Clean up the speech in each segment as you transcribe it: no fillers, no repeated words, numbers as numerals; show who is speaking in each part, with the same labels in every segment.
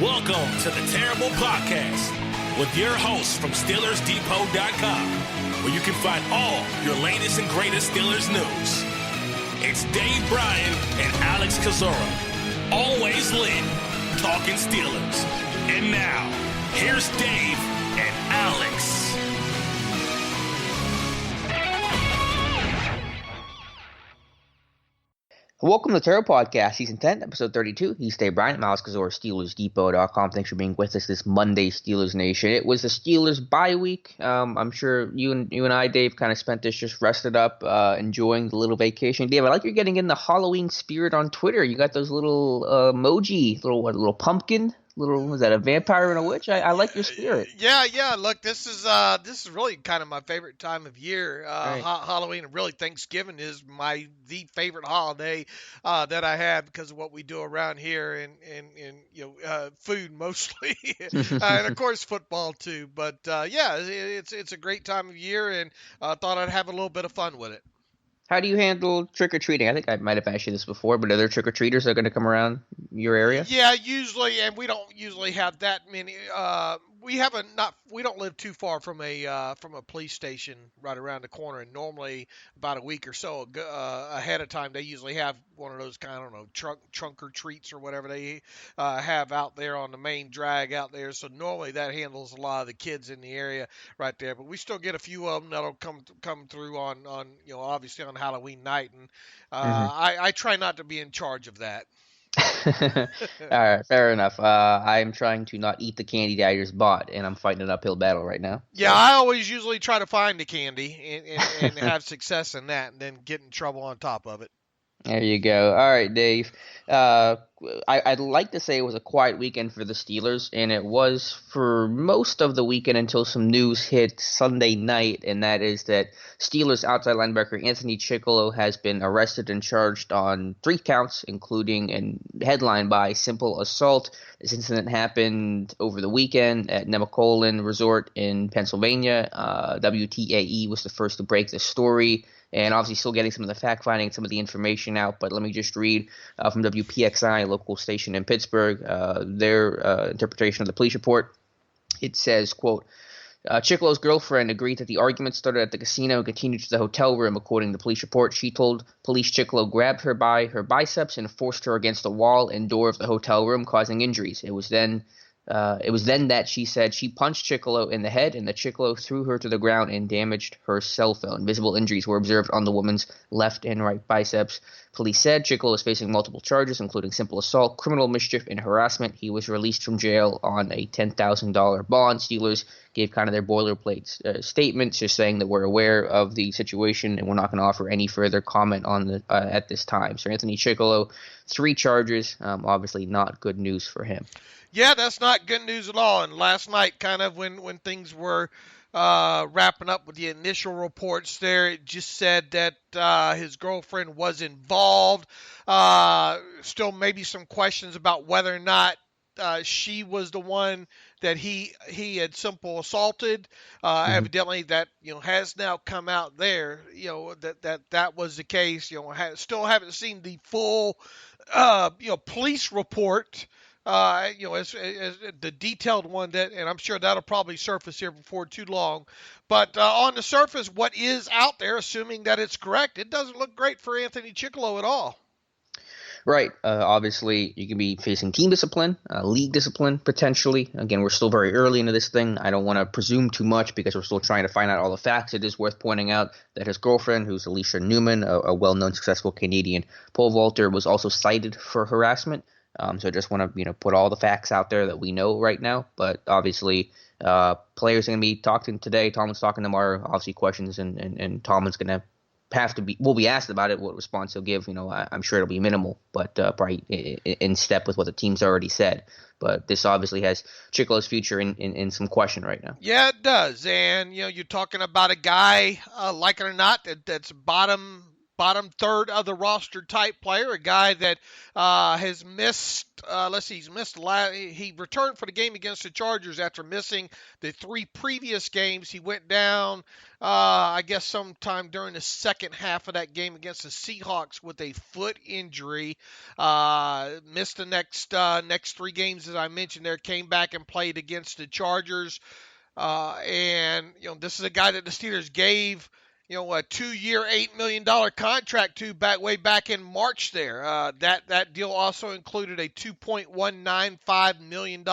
Speaker 1: Welcome to the Terrible Podcast with your hosts from SteelersDepot.com, where you can find all your latest and greatest Steelers news. It's Dave Bryan and Alex Kozora, always lit, talking Steelers. And now, here's Dave and Alex.
Speaker 2: Welcome to the Terrible Podcast, Season 10, Episode 32. He's Dave Bryan. I'm Alex Kozora, SteelersDepot.com. Thanks for being with us this Monday, Steelers Nation. It was the Steelers bye week. I'm sure you and I, Dave, kind of spent this just rested up, enjoying the little vacation. Dave, I like you're getting in the Halloween spirit on Twitter. You got those little emoji, little pumpkin. Was that a vampire and a witch? I like your spirit.
Speaker 3: Yeah. Look, this is really kind of my favorite time of year. Right. Halloween and really Thanksgiving is the favorite holiday that I have because of what we do around here and food mostly, and of course football too. But it's a great time of year, and thought I'd have a little bit of fun with it.
Speaker 2: How do you handle trick-or-treating? I think I might have asked you this before, but are there trick-or-treaters that are going to come around your area?
Speaker 3: Yeah, usually, and we don't usually have that many. We don't live too far from a police station right around the corner, and normally about a week or so ahead of time, they usually have one of those kind of trunk or treats or whatever they have out there on the main drag out there. So normally that handles a lot of the kids in the area right there, but we still get a few of them that'll come through on obviously on Halloween night, and I try not to be in charge of that.
Speaker 2: All right, fair enough. I'm trying to not eat the candy that I just bought, and I'm fighting an uphill battle right now.
Speaker 3: Yeah, I always usually try to find the candy and have success in that, and then get in trouble on top of it.
Speaker 2: There you go. All right, Dave. I'd like to say it was a quiet weekend for the Steelers, and it was for most of the weekend until some news hit Sunday night, and that is that Steelers outside linebacker Anthony Chickillo has been arrested and charged on 3 counts, including and headlined by simple assault. This incident happened over the weekend at Nemacolin Resort in Pennsylvania. WTAE was the first to break the story. And obviously still getting some of the fact-finding, some of the information out. But let me just read from WPXI, local station in Pittsburgh, their interpretation of the police report. It says, quote, Chickillo's girlfriend agreed that the argument started at the casino and continued to the hotel room, according to the police report. She told police Chickillo grabbed her by her biceps and forced her against the wall and door of the hotel room, causing injuries. It was then that she said she punched Chickillo in the head and that Chickillo threw her to the ground and damaged her cell phone. Visible injuries were observed on the woman's left and right biceps. Police said Chickillo is facing multiple charges, including simple assault, criminal mischief, and harassment. He was released from jail on a $10,000 bond. Steelers gave kind of their boilerplate statements, just saying that we're aware of the situation and we're not going to offer any further comment on at this time. So Anthony Chickillo, 3 charges, obviously not good news for him.
Speaker 3: Yeah, that's not good news at all. And last night, kind of when things were wrapping up with the initial reports there, it just said that his girlfriend was involved. Still maybe some questions about whether or not she was the one that he had simple assaulted. Evidently that, has now come out there, that was the case. Still haven't seen the full, police report. As the detailed one and I'm sure that'll probably surface here before too long. But on the surface, what is out there, assuming that it's correct, it doesn't look great for Anthony Chickillo at all.
Speaker 2: Right. Obviously, you can be facing team discipline, league discipline, potentially. Again, we're still very early into this thing. I don't want to presume too much because we're still trying to find out all the facts. It is worth pointing out that his girlfriend, who's Alicia Newman, a well-known, successful Canadian pole vaulter, was also cited for harassment. So I just want to, put all the facts out there that we know right now. But obviously, players are going to be talking today. Tomlin's talking tomorrow. Obviously, questions, and Tomlin's going to will be asked about it. What response he'll give, I'm sure it'll be minimal, but probably in step with what the team's already said. But this obviously has Chickillo's future in some question right now.
Speaker 3: Yeah, it does. And you're talking about a guy, like it or not, that's bottom bottom third of the roster type player, a guy that has missed. He returned for the game against the Chargers after missing the 3 previous games. He went down, I guess, sometime during the second half of that game against the Seahawks with a foot injury. Missed the next 3 games, as I mentioned there. Came back and played against the Chargers. And this is a guy that the Steelers gave a 2-year, $8 million contract to way back in March there. That deal also included a $2.195 million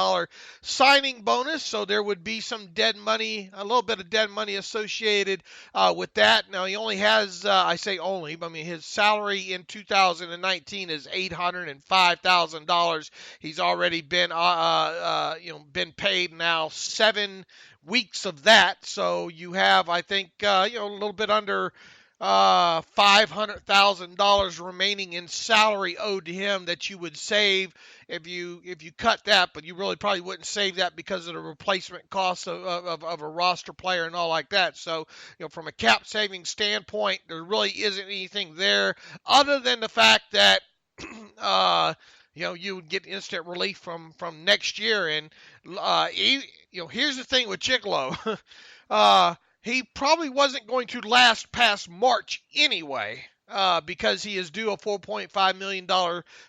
Speaker 3: signing bonus, so there would be some dead money, a little bit of dead money associated with that. Now, he only has, I say only, but I mean his salary in 2019 is $805,000. He's already been, been paid now 7 weeks of that, so you have, I think, a little bit under $500,000 remaining in salary owed to him that you would save if you cut that, but you really probably wouldn't save that because of the replacement cost of a roster player and all like that. So, from a cap saving standpoint, there really isn't anything there other than the fact that you would get instant relief from next year. And here's the thing with Chickillo. He probably wasn't going to last past March anyway, because he is due a $4.5 million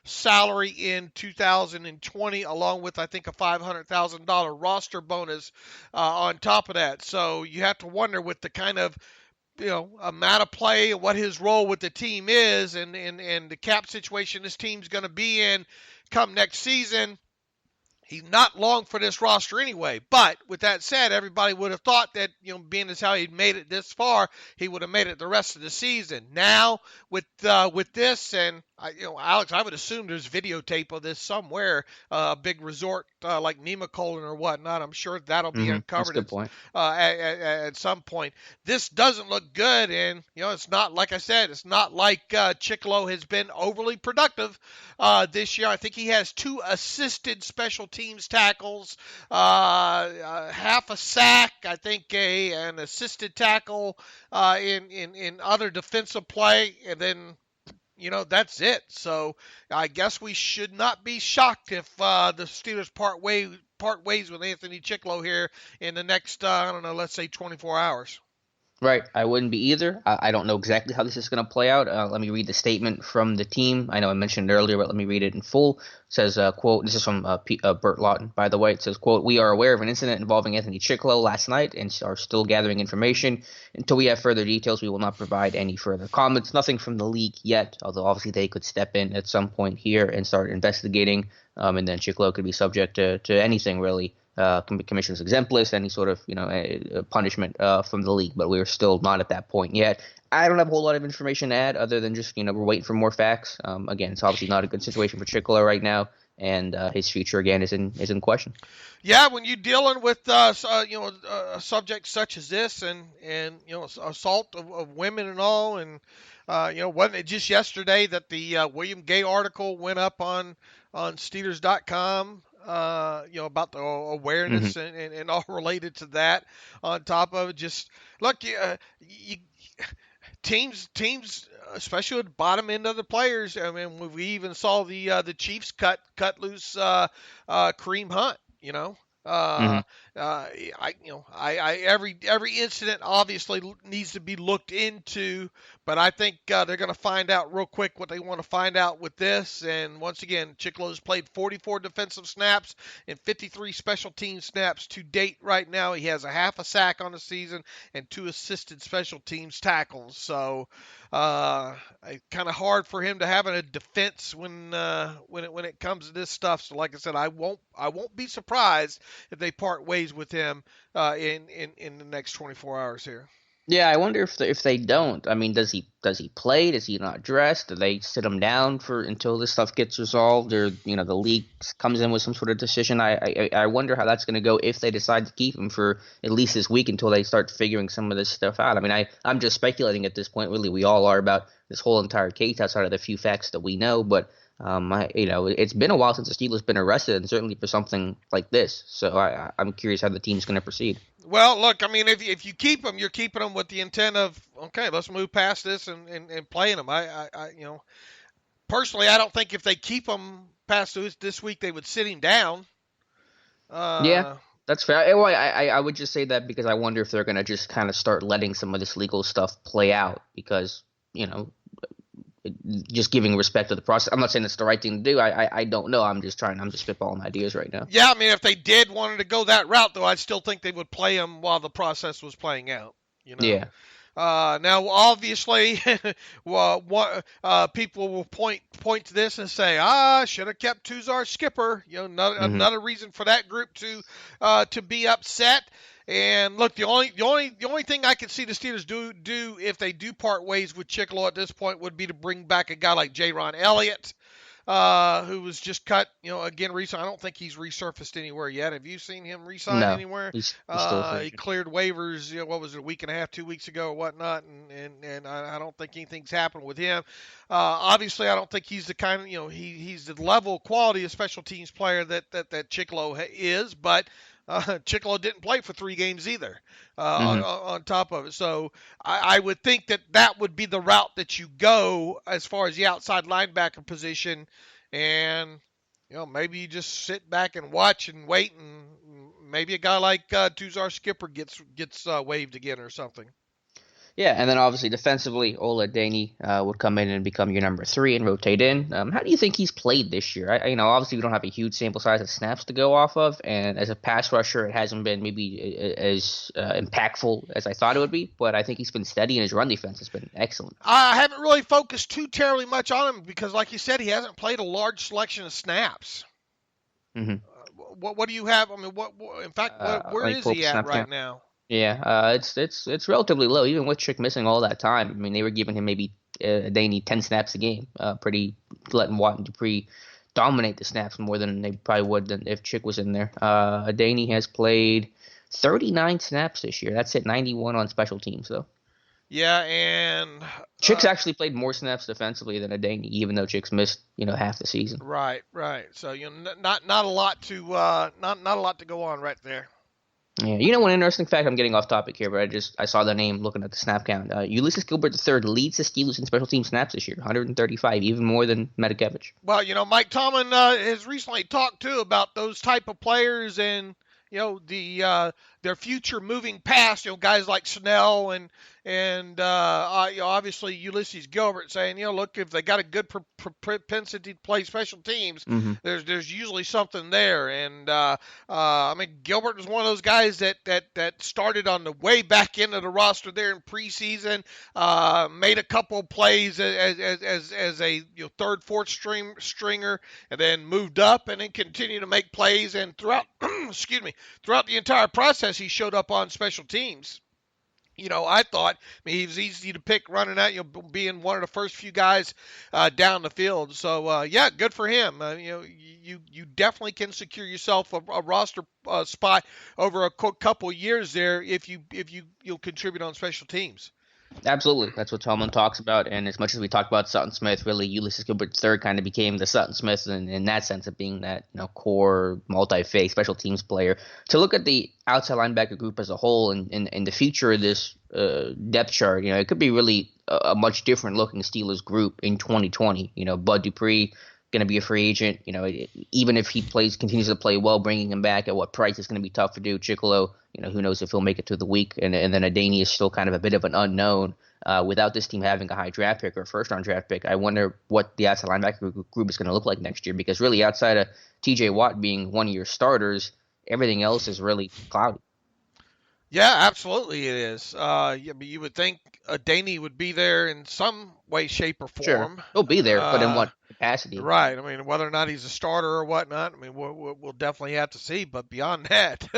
Speaker 3: salary in 2020, along with, I think, a $500,000 roster bonus on top of that. So you have to wonder with the kind of amount of play, what his role with the team is, and the cap situation this team's going to be in come next season. He's not long for this roster anyway. But with that said, everybody would have thought that, being as how he'd made it this far, he would have made it the rest of the season. Now, with this, and Alex, I would assume there's videotape of this somewhere, a big resort like Nemacolin or whatnot. I'm sure that'll be uncovered at some point. This doesn't look good, and it's not, like I said, it's not like Chickillo has been overly productive this year. I think he has 2 assisted special teams tackles, half a sack, I think an assisted tackle in other defensive play, and then that's it. So I guess we should not be shocked if the Steelers part ways with Anthony Chickillo here in the next, let's say 24 hours.
Speaker 2: Right. I wouldn't be either. I don't know exactly how this is going to play out. Let me read the statement from the team. I know I mentioned it earlier, but let me read it in full. It says, quote, this is from Bert Lawton, by the way. It says, quote, we are aware of an incident involving Anthony Chickillo last night and are still gathering information. Until we have further details, we will not provide any further comments. Nothing from the league yet, although obviously they could step in at some point here and start investigating, and then Chickillo could be subject to anything, really. Commission's exempt list, any sort of punishment from the league, but we're still not at that point yet. I don't have a whole lot of information to add other than just we're waiting for more facts. Again, it's obviously not a good situation for Chickillo right now, and his future again is in question.
Speaker 3: Yeah, when you're dealing with a subject such as this, and assault of women and all, and wasn't it just yesterday that the William Gay article went up on Steelers.com? About the awareness and all related to that. On top of it, just look, teams, especially at the bottom end of the players. I mean, we even saw the Chiefs cut loose Kareem Hunt. Every incident obviously needs to be looked into, but I think they're going to find out real quick what they want to find out with this. And once again, Chickillo's played 44 defensive snaps and 53 special team snaps to date right now. He has a half a sack on the season and 2 assisted special teams tackles. So kind of hard for him to have a defense when it comes to this stuff. So like I said, I won't be surprised if they part ways with him in the next 24 hours here.
Speaker 2: Yeah, I wonder if they don't. I mean, does he play? Does he not dress? Do they sit him down until this stuff gets resolved, or the league comes in with some sort of decision? I wonder how that's going to go if they decide to keep him for at least this week until they start figuring some of this stuff out. I mean, I'm just speculating at this point. Really, we all are about this whole entire case outside of the few facts that we know, but. It's been a while since the Steelers been arrested, and certainly for something like this. So I'm curious how the team's going to proceed.
Speaker 3: Well, look, I mean, if you keep them, you're keeping them with the intent of, okay, let's move past this and playing them. Personally, I don't think if they keep him past this week, they would sit him down.
Speaker 2: Yeah, that's fair. Well, I would just say that because I wonder if they're going to just kind of start letting some of this legal stuff play out because, just giving respect to the process. I'm not saying it's the right thing to do. I don't know. I'm just spitballing ideas right now.
Speaker 3: Yeah, I mean, if they did wanted to go that route, though, I still think they would play him while the process was playing out.
Speaker 2: Yeah.
Speaker 3: Now, obviously, people will point to this and say, should have kept Kozora skipper. Another reason for that group to be upset. And look, the only thing I can see the Steelers do if they do part ways with Chickillo at this point would be to bring back a guy like Jaron Elliott, who was just cut, again recently. I don't think he's resurfaced anywhere yet. Have you seen him re-sign anywhere?
Speaker 2: He's still free.
Speaker 3: He cleared waivers, what was it, a week and a half, 2 weeks ago or whatnot, and I don't think anything's happened with him. Obviously, I don't think he's the kind of, he's the level quality of special teams player that Chickillo is, but Chickillo didn't play for 3 games either, on top of it. So I would think that would be the route that you go as far as the outside linebacker position. And, maybe you just sit back and watch and wait, and maybe a guy like Kozora skipper gets waived again or something.
Speaker 2: Yeah, and then obviously defensively, Ola Daney would come in and become your number 3 and rotate in. How do you think he's played this year? Obviously we don't have a huge sample size of snaps to go off of, and as a pass rusher, it hasn't been maybe as impactful as I thought it would be. But I think he's been steady, and his run defense has been excellent.
Speaker 3: I haven't really focused too terribly much on him because, like you said, he hasn't played a large selection of snaps.
Speaker 2: Mm-hmm.
Speaker 3: What do you have? I mean, where is he at right now?
Speaker 2: Yeah, it's relatively low, even with Chick missing all that time. I mean, they were giving him maybe they need 10 snaps a game, letting Watt and Dupree dominate the snaps more than they probably would than if Chick was in there. Daney has played 39 snaps this year. That's it, 91 on special teams, though.
Speaker 3: Yeah, and
Speaker 2: Chick's actually played more snaps defensively than Daney, even though Chick's missed half the season.
Speaker 3: Right. So not a lot to go on right there.
Speaker 2: Yeah, one interesting fact, I'm getting off topic here, but I saw the name looking at the snap count. Ulysses Gilbert III leads the Steelers in special team snaps this year, 135, even more than Medikevich.
Speaker 3: Well, Mike Tomlin has recently talked too about those type of players and their future moving past. Guys like Snell and obviously Ulysses Gilbert saying, look, if they got a good propensity to play special teams, there's usually something there. And I mean, Gilbert was one of those guys that started on the way back into the roster there in preseason, made a couple of plays as a third, fourth stringer, and then moved up and then continued to make plays. And throughout throughout the entire process, he showed up on special teams. I thought he was easy to pick running out, being one of the first few guys down the field. So, yeah, good for him. You definitely can secure yourself a roster spot over a couple years there if you'll contribute on special teams.
Speaker 2: Absolutely. That's what Tomlin talks about. And as much as we talked about Sutton Smith, really Ulysses Gilbert III kind of became the Sutton Smith in that sense of being that core multi-phase special teams player. To look at the outside linebacker group as a whole and the future of this depth chart, it could be really a much different looking Steelers group in 2020. Bud Dupree going to be a free agent. Even if he continues to play well, bringing him back at what price is going to be tough to do. Chickillo, who knows if he'll make it through the week, and then Daney is still kind of a bit of an unknown. Without this team having a high draft pick or a first round draft pick, I wonder what the outside linebacker group is going to look like next year. Because really, outside of T.J. Watt being one of your starters, everything else is really cloudy.
Speaker 3: Yeah, absolutely it is. But you would think Daney would be there in some way, shape, or form.
Speaker 2: Sure, he'll be there, but in what capacity?
Speaker 3: Right. I mean, whether or not he's a starter or whatnot, I mean, we'll definitely have to see. But beyond that,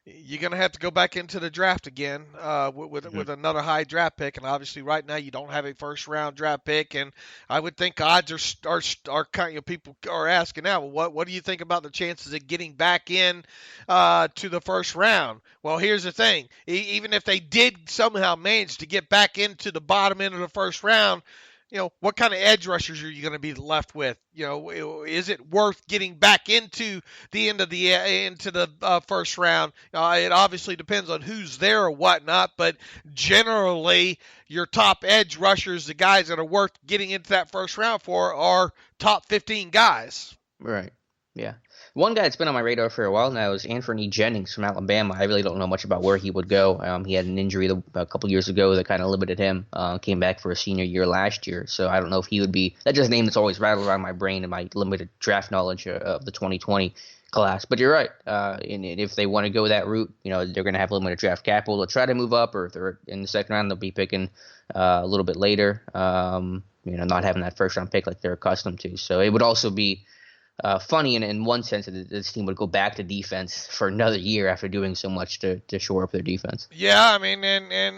Speaker 3: you're going to have to go back into the draft again with another high draft pick. And obviously right now you don't have a first round draft pick. And I would think odds are kind of, people are asking now, well, what do you think about the chances of getting back in to the first round? Well, here's the thing. Even if they did somehow manage to get back into the bottom end of the first round, what kind of edge rushers are you going to be left with? Is it worth getting back into the end of the first round? It obviously depends on who's there or whatnot, but generally your top edge rushers, the guys that are worth getting into that first round for, are top 15 guys.
Speaker 2: Right. Yeah. One guy that's been on my radar for a while now is Anthony Jennings from Alabama. I really don't know much about where he would go. He had an injury a couple years ago that kind of limited him. Came back for a senior year last year, so I don't know if he would be. That's just a name that's always rattled around my brain and my limited draft knowledge of the 2020 class. But you're right. And if they want to go that route, they're going to have limited draft capital to try to move up, or if they're in the second round, they'll be picking a little bit later. Not having that first round pick like they're accustomed to. So it would also be funny in one sense that this team would go back to defense for another year after doing so much to shore up their defense.
Speaker 3: Yeah, I mean, and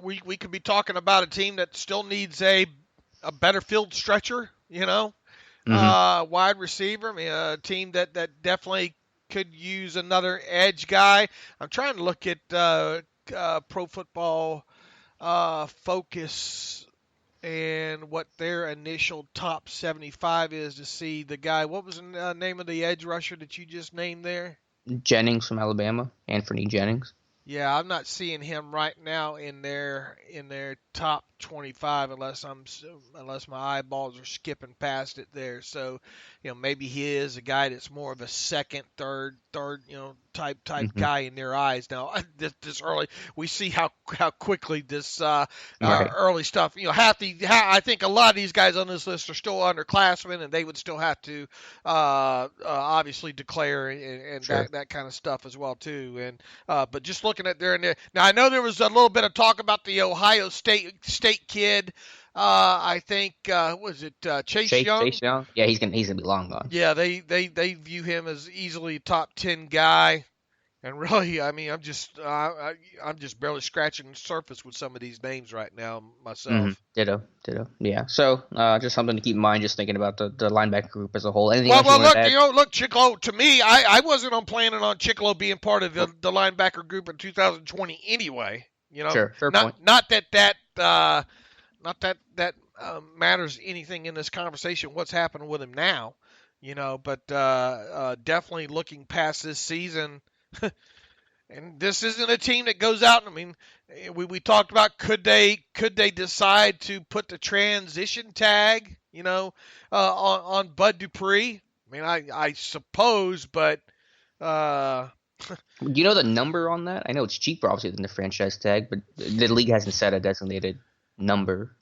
Speaker 3: we could be talking about a team that still needs a better field stretcher, wide receiver. I mean, a team that definitely could use another edge guy. I'm trying to look at Pro Football Focus and what their initial top 75 is to see the guy. What was the name of the edge rusher that you just named there?
Speaker 2: Jennings from Alabama, Anthony Jennings.
Speaker 3: Yeah, I'm not seeing him right now in their top 25 unless my eyeballs are skipping past it there. So, maybe he is a guy that's more of a second, third, type guy in their eyes. Now, this early, we see how quickly this early stuff. I think a lot of these guys on this list are still underclassmen, and they would still have to obviously declare and
Speaker 2: sure.
Speaker 3: that kind of stuff as well too. And but just looking at there and there. Now, I know there was a little bit of talk about the Ohio State kid. I think was it Chase Young?
Speaker 2: Chase Young. Yeah, he's gonna be long gone.
Speaker 3: Yeah, they view him as easily a top 10 guy. And really, I mean, I'm just barely scratching the surface with some of these names right now myself.
Speaker 2: Mm-hmm. Ditto. Yeah. So just something to keep in mind. Just thinking about the linebacker group as a whole. Anything else
Speaker 3: look, Chickillo. To me, I wasn't planning on Chickillo being part of the linebacker group in 2020 anyway.
Speaker 2: Sure. Fair point.
Speaker 3: Not that matters anything in this conversation. What's happening with him now? But definitely looking past this season. And this isn't a team that goes out. I mean, we talked about could they decide to put the transition tag, on Bud Dupree? I mean, I suppose, but
Speaker 2: do you know the number on that? I know it's cheaper, obviously, than the franchise tag, but the league hasn't set a designated number.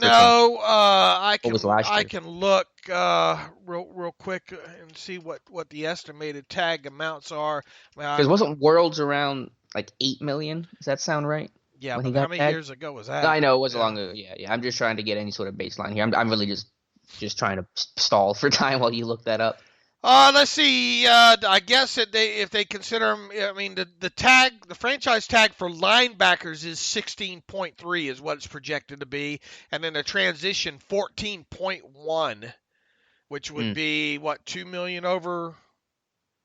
Speaker 3: No, I can look real quick and see what the estimated tag amounts are.
Speaker 2: Because wasn't Worlds around like $8 million? Does that sound right?
Speaker 3: Yeah, but how many years ago was that?
Speaker 2: I know it was long ago. Yeah. I'm just trying to get any sort of baseline here. I'm really just trying to stall for time while you look that up.
Speaker 3: Let's see. I guess if they consider them, I mean, the franchise tag for linebackers is 16.3 is what it's projected to be, and then the transition 14.1, which would be what, $2 million over.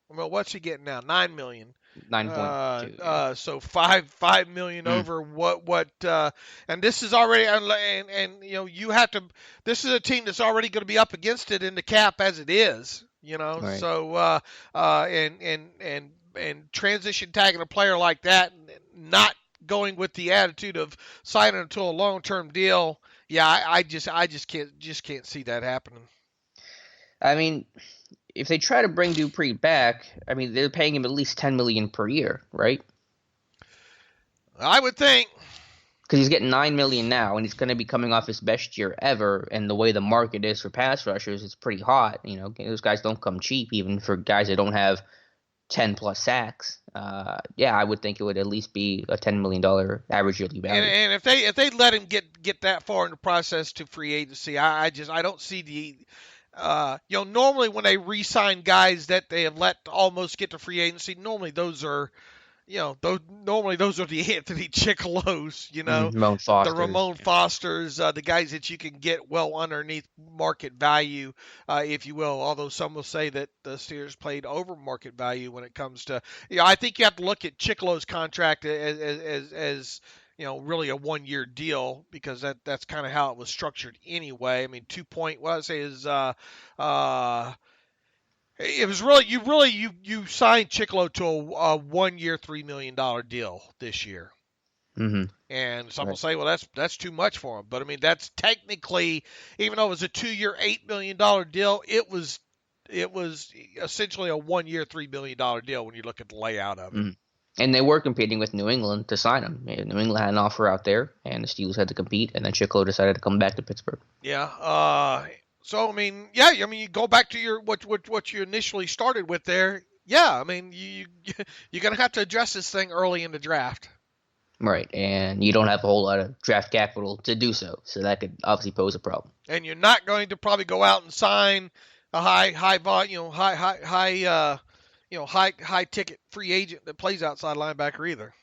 Speaker 3: Well, what's he getting now? $9 million.
Speaker 2: 9.2.
Speaker 3: So $5 million over what and this is already and you have to. This is a team that's already going to be up against it in the cap as it is.
Speaker 2: Right.
Speaker 3: So and transition tagging a player like that, not going with the attitude of signing to a long-term deal. Yeah, I just can't see that happening.
Speaker 2: I mean, if they try to bring Dupree back, I mean, they're paying him at least $10 million per year, right?
Speaker 3: I would think.
Speaker 2: Because he's getting $9 million now, and he's going to be coming off his best year ever. And the way the market is for pass rushers, it's pretty hot. Those guys don't come cheap, even for guys that don't have 10 plus sacks. I would think it would at least be a $10 million average yearly value.
Speaker 3: And if they let him get that far in the process to free agency, I don't see the. Normally when they re-sign guys that they have let almost get to free agency, normally those are. Those are the Anthony Chickillos, the Ramon Fosters, the guys that you can get well underneath market value, if you will. Although some will say that the Steelers played over market value when it comes to, I think you have to look at Chickillo's contract as really a 1-year deal because that's kind of how it was structured anyway. I mean, what I say is it was you signed Chickillo to a 1-year $3 million deal this year.
Speaker 2: Mm-hmm.
Speaker 3: And some
Speaker 2: Right.
Speaker 3: will say, well, that's too much for him. But I mean, that's technically, even though it was a 2-year $8 million deal, it was essentially a 1-year $3 million deal when you look at the layout of it.
Speaker 2: Mm-hmm. And they were competing with New England to sign him. New England had an offer out there, and the Steelers had to compete, and then Chickillo decided to come back to Pittsburgh.
Speaker 3: Yeah. So I mean, yeah. I mean, you go back to what you initially started with there. Yeah. I mean, you're gonna have to address this thing early in the draft.
Speaker 2: Right, and you don't have a whole lot of draft capital to do so that could obviously pose a problem.
Speaker 3: And you're not going to probably go out and sign a high ticket free agent that plays outside linebacker either.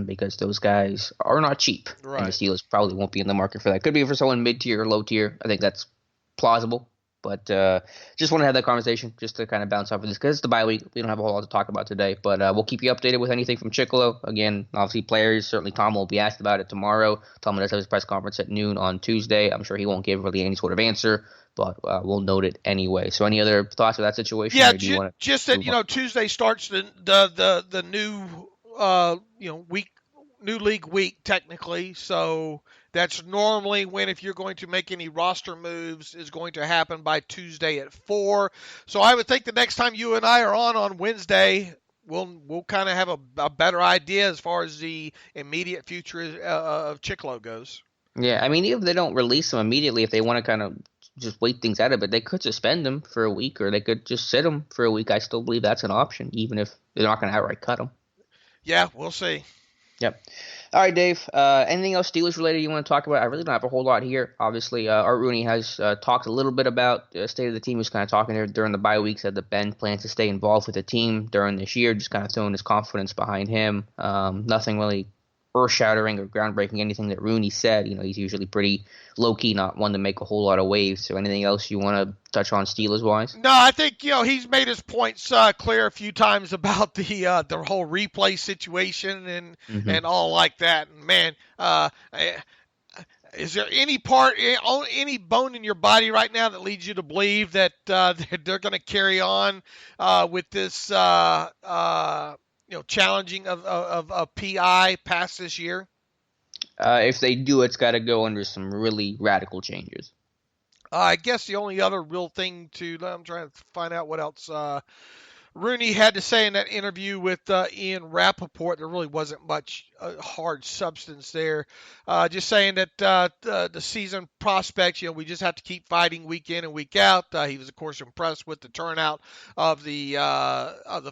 Speaker 2: Because those guys are not cheap,
Speaker 3: Right.
Speaker 2: and the Steelers probably won't be in the market for that. Could be for someone mid-tier or low-tier. I think that's plausible, but just want to have that conversation just to kind of bounce off of this because it's the bye week. We don't have a whole lot to talk about today, but we'll keep you updated with anything from Chickillo. Again, obviously players, certainly Tom will be asked about it tomorrow. Tom does have his press conference at noon on Tuesday. I'm sure he won't give really any sort of answer, but we'll note it anyway. So any other thoughts of that situation?
Speaker 3: Yeah,
Speaker 2: just
Speaker 3: that Tuesday starts the new week, new league week technically. So that's normally when, if you're going to make any roster moves, is going to happen by Tuesday at 4. So I would think the next time you and I are on Wednesday, we'll kind of have a better idea as far as the immediate future of Chickillo goes.
Speaker 2: Yeah, I mean, even if they don't release him immediately, if they want to kind of just wait things out a bit, they could suspend him for a week, or they could just sit him for a week. I still believe that's an option, even if they're not going to outright cut him.
Speaker 3: Yeah, we'll see.
Speaker 2: Yep. All right, Dave. Anything else Steelers related you want to talk about? I really don't have a whole lot here. Obviously, Art Rooney has talked a little bit about the state of the team. He was kind of talking there during the bye week, said that Ben plans to stay involved with the team during this year, just kind of throwing his confidence behind him. Nothing really earth-shattering or groundbreaking, anything that Rooney said. He's usually pretty low-key, not one to make a whole lot of waves. So anything else you want to touch on Steelers-wise?
Speaker 3: No, I think he's made his points clear a few times about the whole replay situation and all like that. And man, is there any bone in your body right now that leads you to believe that they're going to carry on with this challenging of PI past this year?
Speaker 2: If they do, it's got to go under some really radical changes.
Speaker 3: I guess the only other real thing I'm trying to find out what else Rooney had to say in that interview with Ian Rapoport. There really wasn't much hard substance there. Just saying that the season prospects, we just have to keep fighting week in and week out. He was, of course, impressed with the turnout of the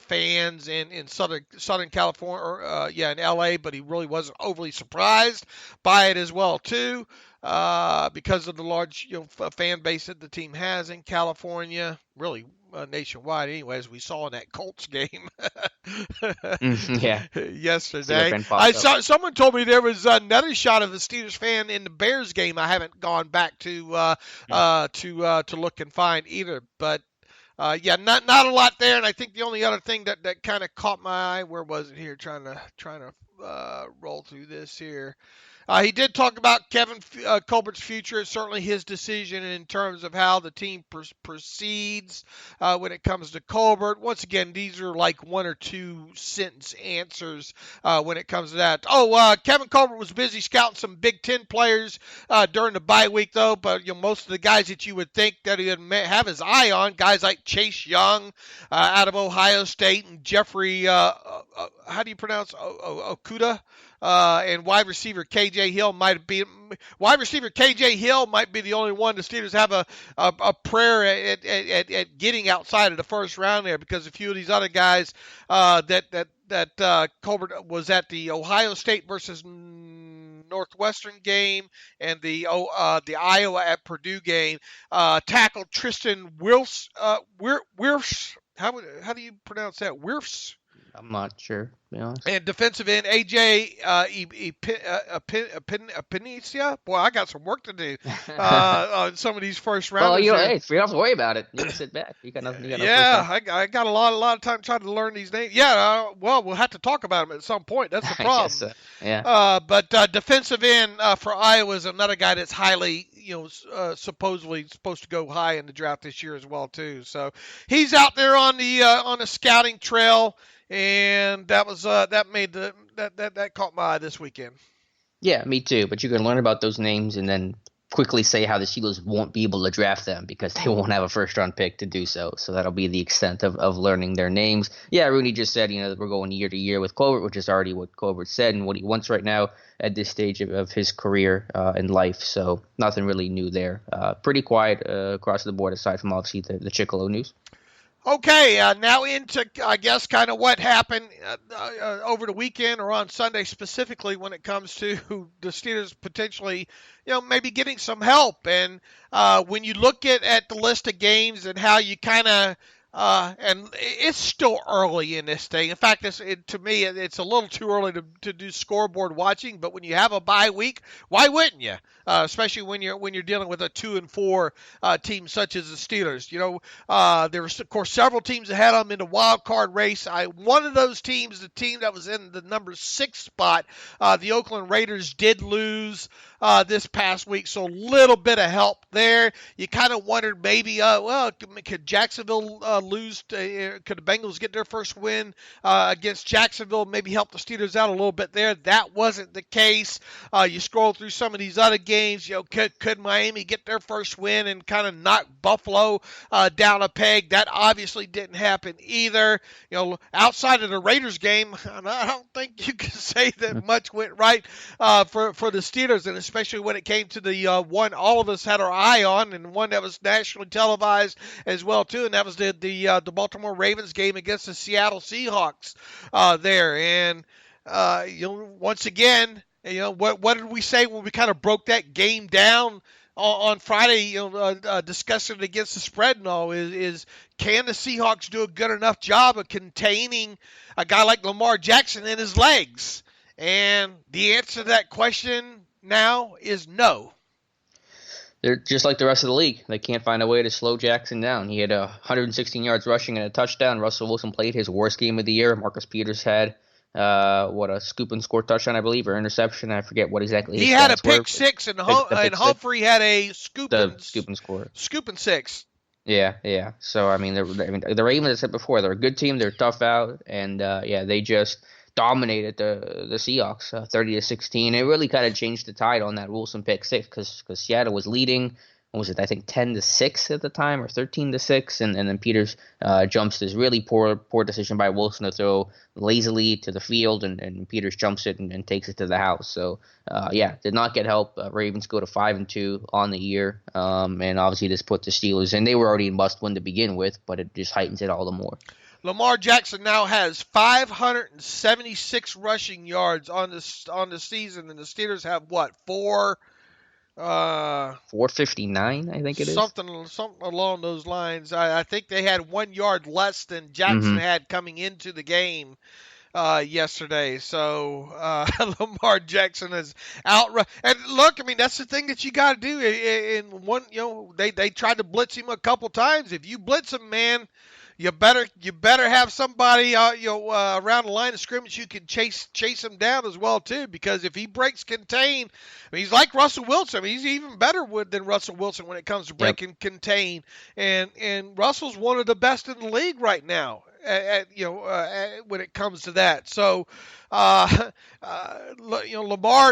Speaker 3: fans in Southern California, or in LA, but he really wasn't overly surprised by it as well too. Because of the large fan base that the team has in California, really nationwide anyway, as we saw in that Colts game yesterday. Someone told me there was another shot of the Steelers fan in the Bears game. I haven't gone back to look and find either, but not a lot there. And I think the only other thing that kind of caught my eye, where was it here? Trying to roll through this here. He did talk about Kevin Colbert's future. It's certainly his decision in terms of how the team proceeds when it comes to Colbert. Once again, these are like 1 or 2 sentence answers when it comes to that. Kevin Colbert was busy scouting some Big Ten players during the bye week, though. But most of the guys that you would think that he would have his eye on, guys like Chase Young out of Ohio State and Jeffrey, how do you pronounce Okuda? And wide receiver KJ Hill might be the only one the Steelers have a prayer at getting outside of the first round there, because a few of these other guys that Colbert was at the Ohio State versus Northwestern game and the Iowa at Purdue game tackled Tristan Wirfs. How do you pronounce that? Wirfs.
Speaker 2: I'm not sure, to be honest.
Speaker 3: And defensive end AJ Epinicia. Boy, I got some work to do on some of these first rounders.
Speaker 2: Well, hey, you don't have to worry about it. You can sit back. You got nothing.
Speaker 3: I got a lot of time trying to learn these names. Yeah, well, we'll have to talk about them at some point. That's the problem.
Speaker 2: I guess so. Yeah.
Speaker 3: But defensive end for Iowa is another guy that's highly, supposedly supposed to go high in the draft this year as well too. So he's out there on the scouting trail. And that was that caught my eye this weekend.
Speaker 2: Yeah, me too. But you can learn about those names and then quickly say how the Steelers won't be able to draft them because they won't have a first-round pick to do so. So that'll be the extent of learning their names. Yeah, Rooney just said, that we're going year to year with Colbert, which is already what Colbert said and what he wants right now at this stage of his career in life. So nothing really new there. Pretty quiet across the board aside from obviously the Chickillo news.
Speaker 3: Okay, now into, I guess, kind of what happened over the weekend or on Sunday specifically when it comes to the Steelers potentially, maybe getting some help. And when you look at the list of games and how you kind of, and it's still early in this thing. In fact, to me, it's a little too early to do scoreboard watching. But when you have a bye week, why wouldn't you? Especially when you're dealing with a 2-4 team such as the Steelers. There were of course several teams that had them in the wild card race. One of those teams, the team that was in the number 6 spot, the Oakland Raiders did lose this past week, so a little bit of help there. You kind of wondered maybe, could Jacksonville lose? Could the Bengals get their first win against Jacksonville? Maybe help the Steelers out a little bit there. That wasn't the case. You scroll through some of these other games. Could Miami get their first win and kind of knock Buffalo down a peg? That obviously didn't happen either. Outside of the Raiders game, I don't think you can say that much went right for the Steelers, and especially when it came to the one all of us had our eye on, and one that was nationally televised as well too, and that was the Baltimore Ravens game against the Seattle Seahawks there. And once again, what did we say when we kind of broke that game down on Friday? Discussing it against the spread and all is can the Seahawks do a good enough job of containing a guy like Lamar Jackson and his legs? And the answer to that question now is no.
Speaker 2: They're just like the rest of the league. They can't find a way to slow Jackson down. He had 116 yards rushing and a touchdown. Russell Wilson played his worst game of the year. Marcus Peters had a scoop and score touchdown, I believe, or interception. I forget what exactly.
Speaker 3: He had a pick six, and Humphrey had a scoop and
Speaker 2: score.
Speaker 3: Scoop and six.
Speaker 2: Yeah. So the Ravens, I said before, they're a good team. They're tough out, and they just dominated the Seahawks 30-16. It really kind of changed the tide on that Wilson pick six because Seattle was leading. What was it? I think 10-6 at the time, or 13-6, and then Peters jumps this really poor decision by Wilson to throw lazily to the field, and Peters jumps it and takes it to the house. So did not get help. Ravens go to 5-2 on the year, and obviously this put the Steelers, and they were already in must win to begin with, but it just heightens it all the more.
Speaker 3: Lamar Jackson now has 576 rushing yards on the season, and the Steelers have what,
Speaker 2: 459, I think it is.
Speaker 3: Something along those lines. I think they had 1 yard less than Jackson had coming into the game yesterday. So Lamar Jackson is out. And look, that's the thing that you got to do. In one, they tried to blitz him a couple times. If you blitz him, man, you better have somebody around the line of scrimmage who can chase him down as well too, because if he breaks contain, he's like Russell Wilson. He's even better than Russell Wilson when it comes to breaking contain, and Russell's one of the best in the league right now when it comes to that. So Lamar,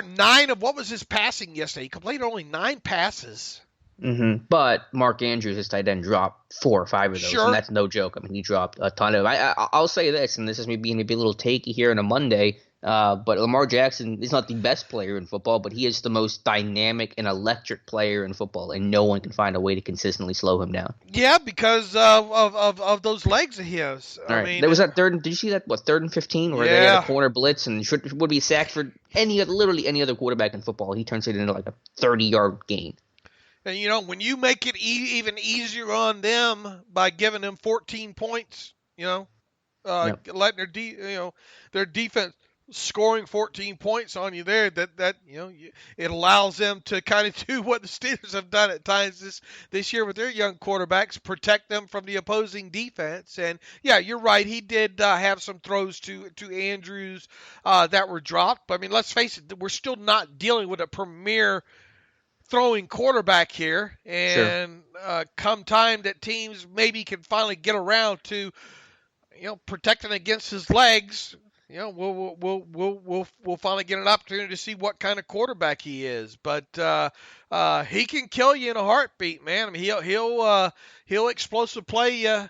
Speaker 3: 9 of what was his passing yesterday? He completed only 9 passes.
Speaker 2: Mm-hmm. But Mark Andrews, his tight end, dropped 4 or 5 of those, and that's no joke. He dropped a ton of them. I'll say this, and this is me being a little takey here on a Monday, but Lamar Jackson is not the best player in football, but he is the most dynamic and electric player in football, and no one can find a way to consistently slow him down.
Speaker 3: Yeah, because of those legs of his.
Speaker 2: Right. There was that third. Did you see that? 3rd and 15, where they had a corner blitz and would be sacked for literally any other quarterback in football. He turns it into like a 30-yard gain.
Speaker 3: And, when you make it even easier on them by giving them 14 points,
Speaker 2: Yep.
Speaker 3: letting their defense scoring 14 points on you there, that it allows them to kind of do what the Steelers have done at times this year with their young quarterbacks, protect them from the opposing defense. And yeah, you're right, he did have some throws to Andrews that were dropped, but I mean, let's face it, we're still not dealing with a premier throwing quarterback here, and come time that teams maybe can finally get around to protecting against his legs, we'll finally get an opportunity to see what kind of quarterback he is. But he can kill you in a heartbeat, man. I mean, he'll explosive play you,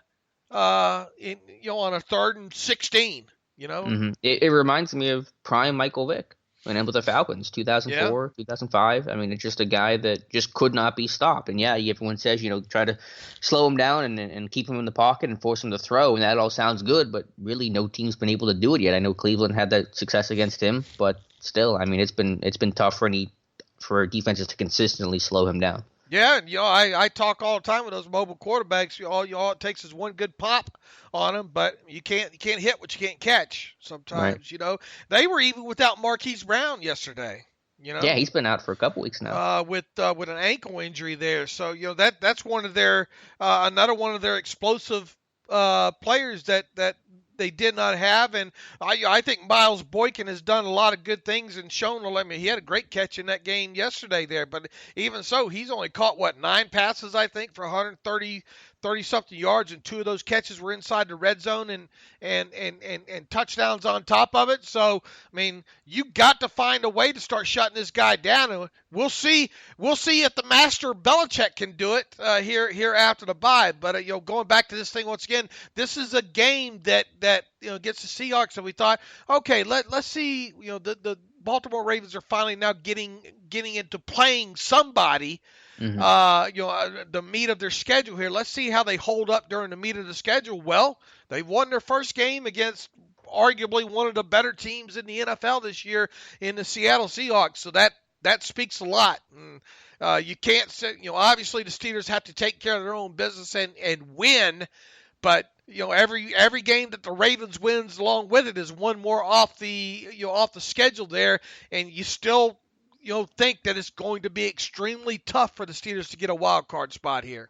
Speaker 3: on a 3rd and 16.
Speaker 2: Mm-hmm. It reminds me of prime Michael Vick when in with the Falcons, 2004, 2005. I mean, it's just a guy that just could not be stopped. And yeah, everyone says, try to slow him down and keep him in the pocket and force him to throw, and that all sounds good, but really no team's been able to do it yet. I know Cleveland had that success against him, but still, I mean, it's been tough for defenses to consistently slow him down.
Speaker 3: Yeah, and I talk all the time with those mobile quarterbacks. All it takes is one good pop on them, but you can't hit what you can't catch sometimes.
Speaker 2: Right.
Speaker 3: They were even without Marquise Brown yesterday.
Speaker 2: Yeah, he's been out for a couple weeks now.
Speaker 3: With an ankle injury there. So that's one of their another one of their explosive players that they did not have. And I think Miles Boykin has done a lot of good things and shown. I mean, he had a great catch in that game yesterday there, but even so, he's only caught 9 passes, I think, for 130 something yards, and 2 of those catches were inside the red zone and touchdowns on top of it. So, I mean, you got to find a way to start shutting this guy down. And we'll see if the master Belichick can do it here after the bye. But going back to this thing once again, this is a game that gets the Seahawks, and we thought, okay, let's see, the Baltimore Ravens are finally now getting into playing somebody. Mm-hmm. The meat of their schedule here. Let's see how they hold up during the meat of the schedule. Well, they won their first game against arguably one of the better teams in the NFL this year in the Seattle Seahawks. So that speaks a lot. And, you can't say, obviously the Steelers have to take care of their own business and win, but every game that the Ravens wins along with it is one more off the schedule there, and you still think that it's going to be extremely tough for the Steelers to get a wild card spot here.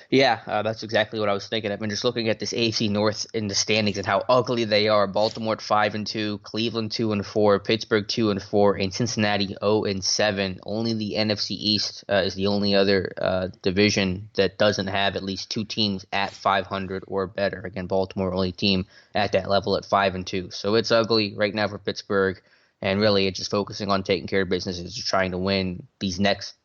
Speaker 2: Yeah, that's exactly what I was thinking. I've been just looking at this AFC North in the standings and how ugly they are. Baltimore at 5-2, Cleveland 2-4, Pittsburgh 2-4, and Cincinnati 0-7. Only the NFC East is the only other division that doesn't have at least 2 teams at 500 or better. Again, Baltimore only team at that level at 5-2. So it's ugly right now for Pittsburgh, and really it's just focusing on taking care of business, is trying to win this next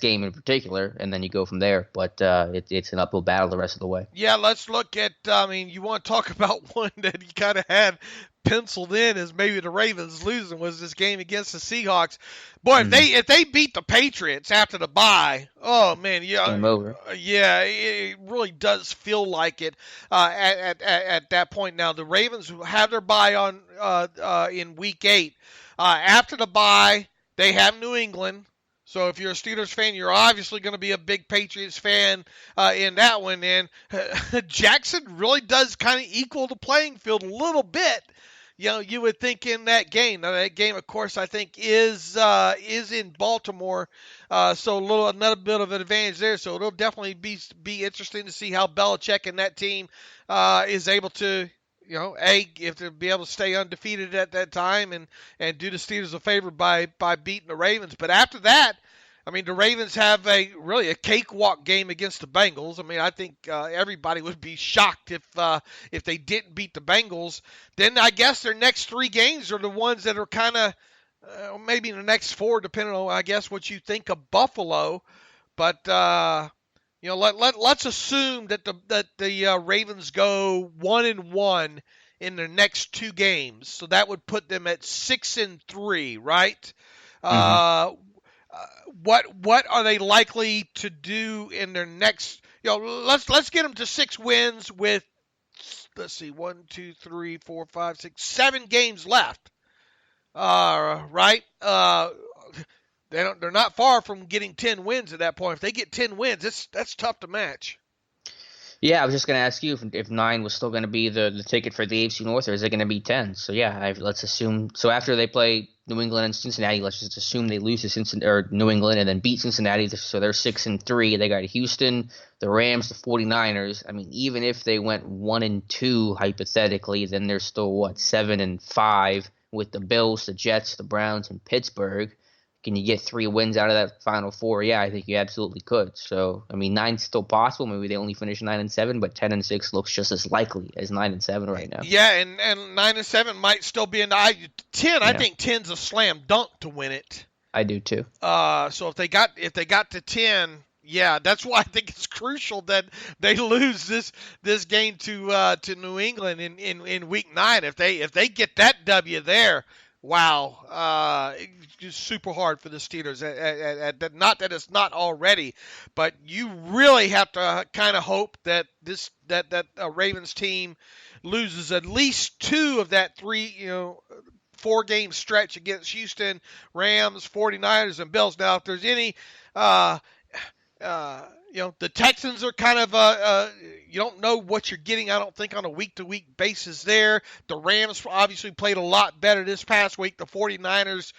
Speaker 2: game in particular, and then you go from there. But it's an uphill battle the rest of the way.
Speaker 3: Yeah, let's look at, you want to talk about one that you kind of had penciled in as maybe the Ravens losing, was this game against the Seahawks. Boy, if they beat the Patriots after the bye, oh man,
Speaker 2: Game over.
Speaker 3: Yeah, it really does feel like it at that point. Now the Ravens have their bye on in Week 8. After the bye, they have New England. So if you're a Steelers fan, you're obviously going to be a big Patriots fan in that one. And Jackson really does kind of equal the playing field a little bit. You would think in that game. Now that game, of course, I think is in Baltimore. So another bit of an advantage there. So it'll definitely be interesting to see how Belichick and that team is able to, if to be able to stay undefeated at that time and do the Steelers a favor by beating the Ravens. But after that, the Ravens have a cakewalk game against the Bengals. I think everybody would be shocked if they didn't beat the Bengals. Then I guess their next 3 games are the ones that are kind of maybe the next 4, depending on, I guess, what you think of Buffalo. But let's assume that the Ravens go 1-1 in their next 2 games, so that would put them at 6-3, right? Mm-hmm. What are they likely to do in their next? Let's get them to 6 wins with, let's see, 1, 2, 3, 4, 5, 6, 7 games left. Right? They're not far from getting 10 wins at that point. If they get 10 wins, that's tough to match.
Speaker 2: Yeah, I was just going to ask you if 9 was still going to be the ticket for the AFC North, or is it going to be 10? So yeah, let's assume. So after they play New England and Cincinnati, let's just assume they lose to Cincinnati or New England and then beat Cincinnati. So they're 6-3. They got Houston, the Rams, the 49ers. I mean, even if they went 1-2 hypothetically, then they're still what, 7-5 with the Bills, the Jets, the Browns, and Pittsburgh. Can you get 3 wins out of that final 4? Yeah, I think you absolutely could. So, I mean, 9's still possible. Maybe they only finish 9-7, but 10-6 looks just as likely as 9-7 right now.
Speaker 3: Yeah, and 9-7 might still be in the 10. I think 10's a slam dunk to win it.
Speaker 2: I do too.
Speaker 3: So if they got to 10, yeah, that's why I think it's crucial that they lose this game to New England in week 9. If they get that W there. Wow, it's just super hard for the Steelers. Not that it's not already, but you really have to kind of hope that that Ravens team loses at least 2 of that 4-game stretch against Houston, Rams, 49ers, and Bills. Now, if there's any the Texans are kind of you don't know what you're getting, I don't think, on a week-to-week basis there. The Rams obviously played a lot better this past week. The 49ers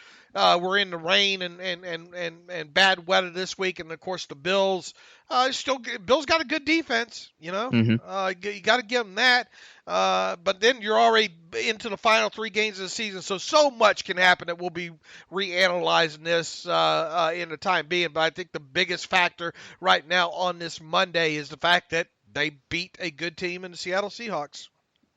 Speaker 3: were in the rain and bad weather this week. And, of course, the Bills Bills got a good defense, you know.
Speaker 2: Mm-hmm.
Speaker 3: You got to give them that. But then you're already into the final 3 games of the season, so much can happen that we'll be reanalyzing this in the time being. But I think the biggest factor right now on this Monday is the fact that they beat a good team in the Seattle Seahawks.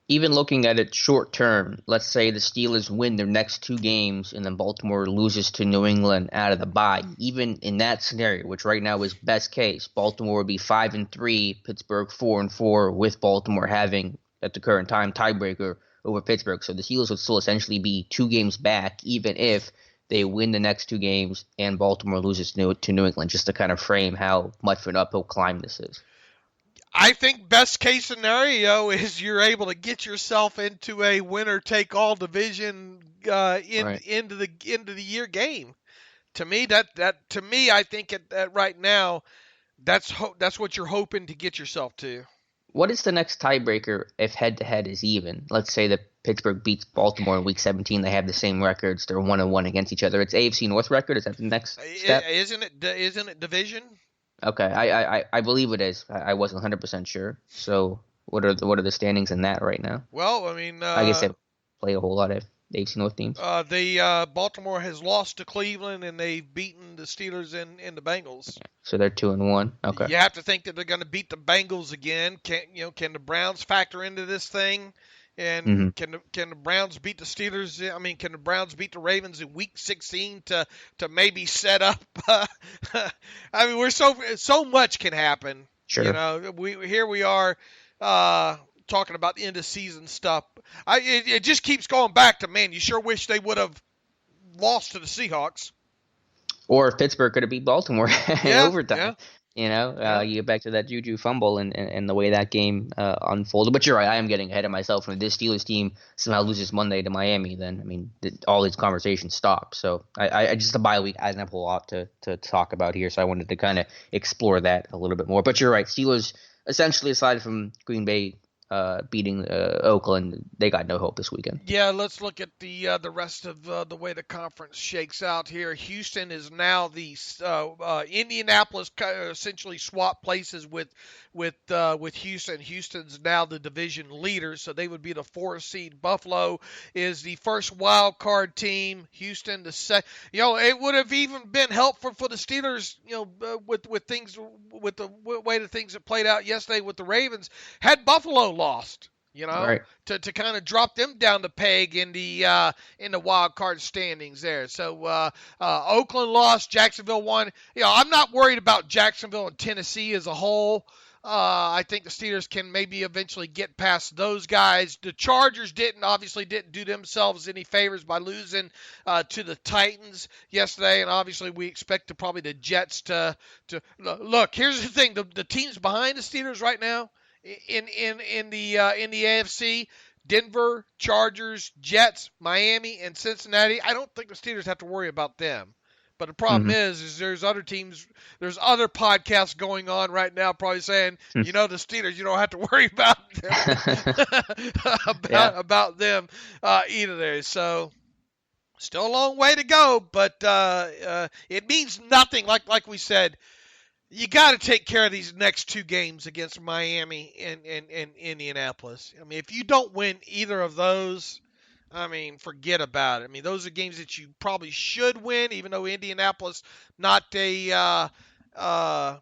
Speaker 2: Even looking at it short term, let's say the Steelers win their next 2 games and then Baltimore loses to New England out of the bye. Even in that scenario, which right now is best case, Baltimore would be 5-3, Pittsburgh 4-4, with Baltimore having at the current time tiebreaker over Pittsburgh. So the Steelers would still essentially be 2 games back, even if they win the next 2 games and Baltimore loses to New England, just to kind of frame how much of an uphill climb this is.
Speaker 3: I think best case scenario is you're able to get yourself into a winner-take-all division into the year game. To me, I think that right now, that's what you're hoping to get yourself to.
Speaker 2: What is the next tiebreaker if head-to-head is even? Let's say that Pittsburgh beats Baltimore in Week 17. They have the same records. They're 1-1 against each other. It's AFC North record. Is that the next step?
Speaker 3: Isn't it division?
Speaker 2: Okay, I believe it is. I wasn't 100% sure. So what are the standings in that right now?
Speaker 3: Well, I mean,
Speaker 2: I guess they played a whole lot of AFC North teams.
Speaker 3: Baltimore has lost to Cleveland and they've beaten the Steelers and the Bengals.
Speaker 2: So they're 2-1. Okay.
Speaker 3: You have to think that they're going to beat the Bengals again. Can the Browns factor into this thing? And can the Browns beat the Steelers? I mean, can the Browns beat the Ravens in Week 16 to maybe set up? I mean, we're so much can happen.
Speaker 2: Sure.
Speaker 3: You know, we are talking about the end of season stuff. It just keeps going back to, man, you sure wish they would have lost to the Seahawks.
Speaker 2: Or if Pittsburgh could have beat Baltimore in overtime.
Speaker 3: Yeah.
Speaker 2: You know, you get back to that Juju fumble and the way that game unfolded. But you're right, I am getting ahead of myself. When this Steelers team somehow loses Monday to Miami, then, I mean, all these conversations stop. So I just, the bye week, I didn't have a whole lot to talk about here, so I wanted to kind of explore that a little bit more. But you're right, Steelers, essentially, aside from Green Bay beating Oakland, they got no hope this weekend.
Speaker 3: Yeah, let's look at the rest of the way the conference shakes out here. Houston is now the Indianapolis essentially swapped places with Houston. Houston's now the division leader, so they would be the 4th seed. Buffalo is the first wild card team. Houston the second. You know, it would have even been helpful for the Steelers. You know, with things, with the way the things that played out yesterday with the Ravens, had Buffalo lost, you know,
Speaker 2: right,
Speaker 3: to kind of drop them down the peg in the wild card standings there. So Oakland lost, Jacksonville won. You know, I'm not worried about Jacksonville and Tennessee as a whole. I think the Steelers can maybe eventually get past those guys. The Chargers obviously didn't do themselves any favors by losing to the Titans yesterday, and obviously we expect probably the Jets to look. Here's the thing: the teams behind the Steelers right now in the AFC, Denver, Chargers, Jets, Miami, and Cincinnati. I don't think the Steelers have to worry about them. But the problem is there's other teams, there's other podcasts going on right now probably saying, the Steelers, you don't have to worry about them, about them either there. So still a long way to go, but it means nothing. Like we said, you got to take care of these next two games against Miami and Indianapolis. I mean, if you don't win either of those, I mean, forget about it. I mean, those are games that you probably should win, even though Indianapolis not a not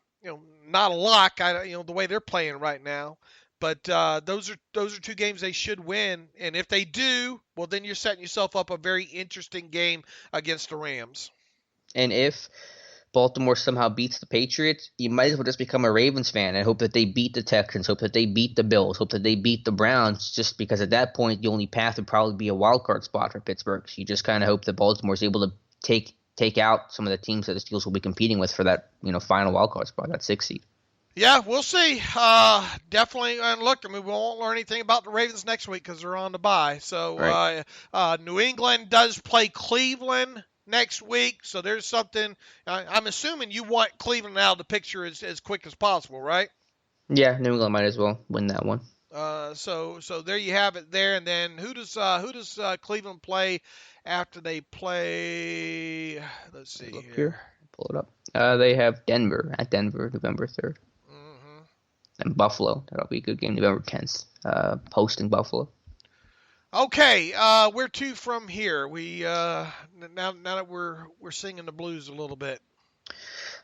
Speaker 3: a lock. The way they're playing right now. But those are two games they should win, and if they do, well, then you're setting yourself up a very interesting game against the Rams.
Speaker 2: And if Baltimore somehow beats the Patriots, you might as well just become a Ravens fan and hope that they beat the Texans, hope that they beat the Bills, hope that they beat the Browns, just because at that point the only path would probably be a wild card spot for Pittsburgh. So you just kind of hope that Baltimore is able to take out some of the teams that the Steelers will be competing with for that final wild card spot, that 6th seed.
Speaker 3: Yeah, we'll see. Definitely. And look, I mean, we won't learn anything about the Ravens next week because they're on the bye. So right. New England does play Cleveland next week, so there's something. I'm assuming you want Cleveland out of the picture as quick as possible, right?
Speaker 2: Yeah, New England might as well win that one.
Speaker 3: So there you have it there, and then who does Cleveland play after they play? Let's see here.
Speaker 2: Pull it up. They have Denver at Denver, November 3rd, and Buffalo. That'll be a good game, November 10th. Hosting Buffalo.
Speaker 3: Okay, where to from here? We now that we're singing the blues a little bit.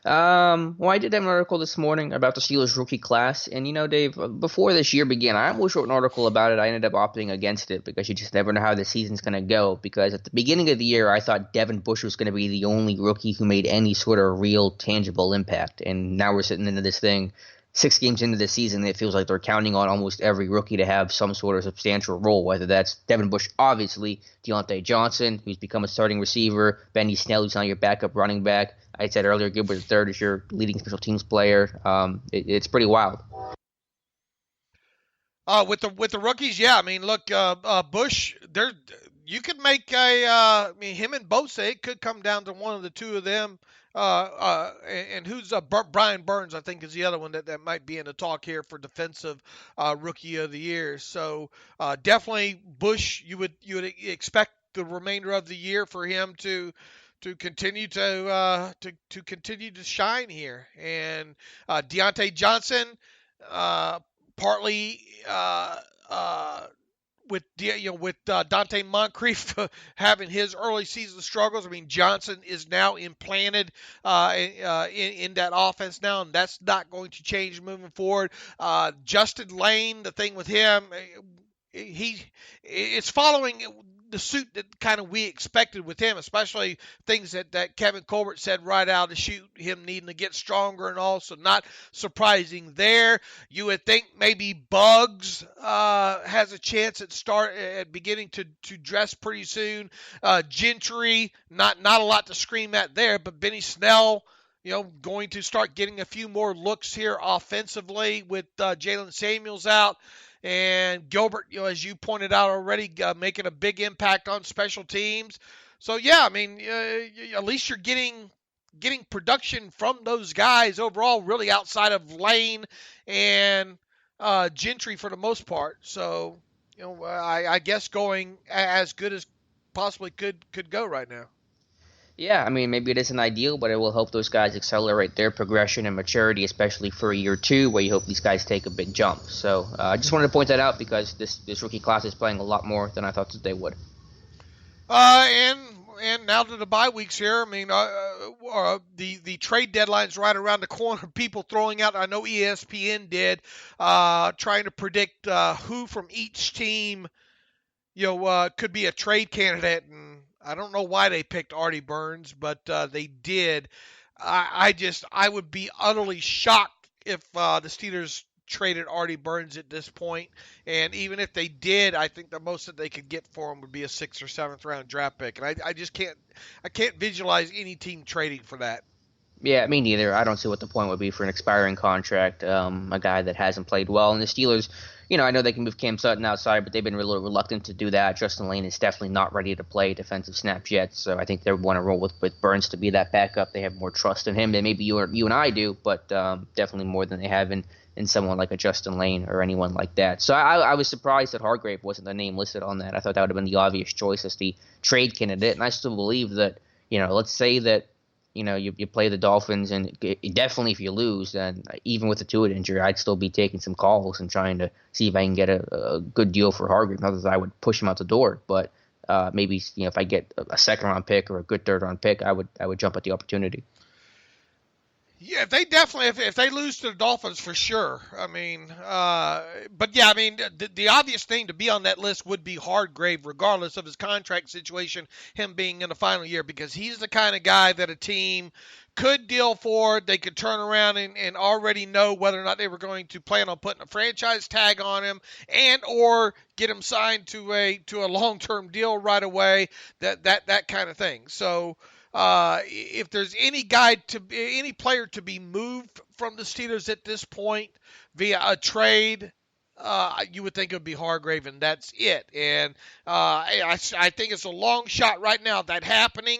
Speaker 2: Well, I did have an article this morning about the Steelers rookie class, and Dave, before this year began, I almost wrote an article about it. I ended up opting against it because you just never know how the season's going to go. Because at the beginning of the year, I thought Devin Bush was going to be the only rookie who made any sort of real, tangible impact, and now we're sitting into this thing. 6 games into the season, it feels like they're counting on almost every rookie to have some sort of substantial role, whether that's Devin Bush, obviously, Deontay Johnson, who's become a starting receiver, Benny Snell, who's now your backup running back. I said earlier, Gilbert III is your leading special teams player. It's pretty wild.
Speaker 3: With the rookies, yeah. I mean, look, Bush, you could make him and Bosa, it could come down to one of the two of them. And who's Brian Burns, I think, is the other one that might be in the talk here for defensive rookie of the year. So definitely Bush, you would expect the remainder of the year for him to continue to continue to shine here. And Deontay Johnson, partly with Dante Moncrief having his early season struggles. I mean, Johnson is now implanted in that offense now, and that's not going to change moving forward. Justin Lane, the thing with him, it's following the suit that kind of we expected with him, especially things that Kevin Colbert said right out of the chute, him needing to get stronger and all, so not surprising there. You would think maybe Bugs has a chance at beginning to dress pretty soon. Gentry, not a lot to scream at there, but Benny Snell, going to start getting a few more looks here offensively with Jalen Samuels out. And Gilbert, as you pointed out already, making a big impact on special teams. So, yeah, I mean, at least you're getting production from those guys overall, really outside of Lane and Gentry for the most part. So, I guess going as good as possibly could go right now.
Speaker 2: Yeah, I mean, maybe it isn't ideal, but it will help those guys accelerate their progression and maturity, especially for a year 2, where you hope these guys take a big jump. So I just wanted to point that out because this rookie class is playing a lot more than I thought that they would.
Speaker 3: And now to the bye weeks here, I mean, the trade deadline's right around the corner. People throwing out, I know ESPN did, trying to predict who from each team, could be a trade candidate. And I don't know why they picked Artie Burns, but they did. I would be utterly shocked if the Steelers traded Artie Burns at this point. And even if they did, I think the most that they could get for him would be a 6th or 7th round draft pick. And I just can't visualize any team trading for that.
Speaker 2: Yeah, me neither. I don't see what the point would be for an expiring contract, a guy that hasn't played well. And the Steelers, I know they can move Cam Sutton outside, but they've been really reluctant to do that. Justin Lane is definitely not ready to play defensive snaps yet, so I think they want to roll with Burns to be that backup. They have more trust in him than maybe you and I do, but definitely more than they have in someone like a Justin Lane or anyone like that. So I was surprised that Hargrave wasn't the name listed on that. I thought that would have been the obvious choice as the trade candidate, and I still believe that, let's say that you play the Dolphins, and definitely if you lose, then even with the Tua injury, I'd still be taking some calls and trying to see if I can get a good deal for Hargrave. Not that I would push him out the door, but maybe if I get a second round pick or a good third round pick, I would jump at the opportunity.
Speaker 3: Yeah, they definitely, if they lose to the Dolphins, for sure. I mean, but yeah, I mean, the obvious thing to be on that list would be Hargrave, regardless of his contract situation, him being in the final year, because he's the kind of guy that a team could deal for. They could turn around and already know whether or not they were going to plan on putting a franchise tag on him and or get him signed to a long-term deal right away, that kind of thing. So, if there's any player to be moved from the Steelers at this point via a trade, you would think it would be Hargrave, and that's it. And I think it's a long shot right now that happening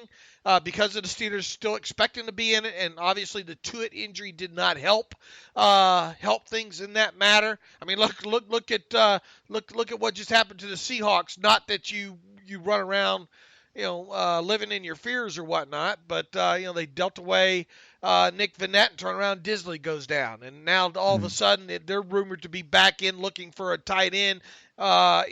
Speaker 3: because of the Steelers still expecting to be in it, and obviously the Tuitt injury did not help things in that matter. I mean, look at what just happened to the Seahawks. Not that you run around living in your fears or whatnot. But, they dealt away Nick Vannett and turn around, Disley goes down. And now all of a sudden they're rumored to be back in looking for a tight end ahead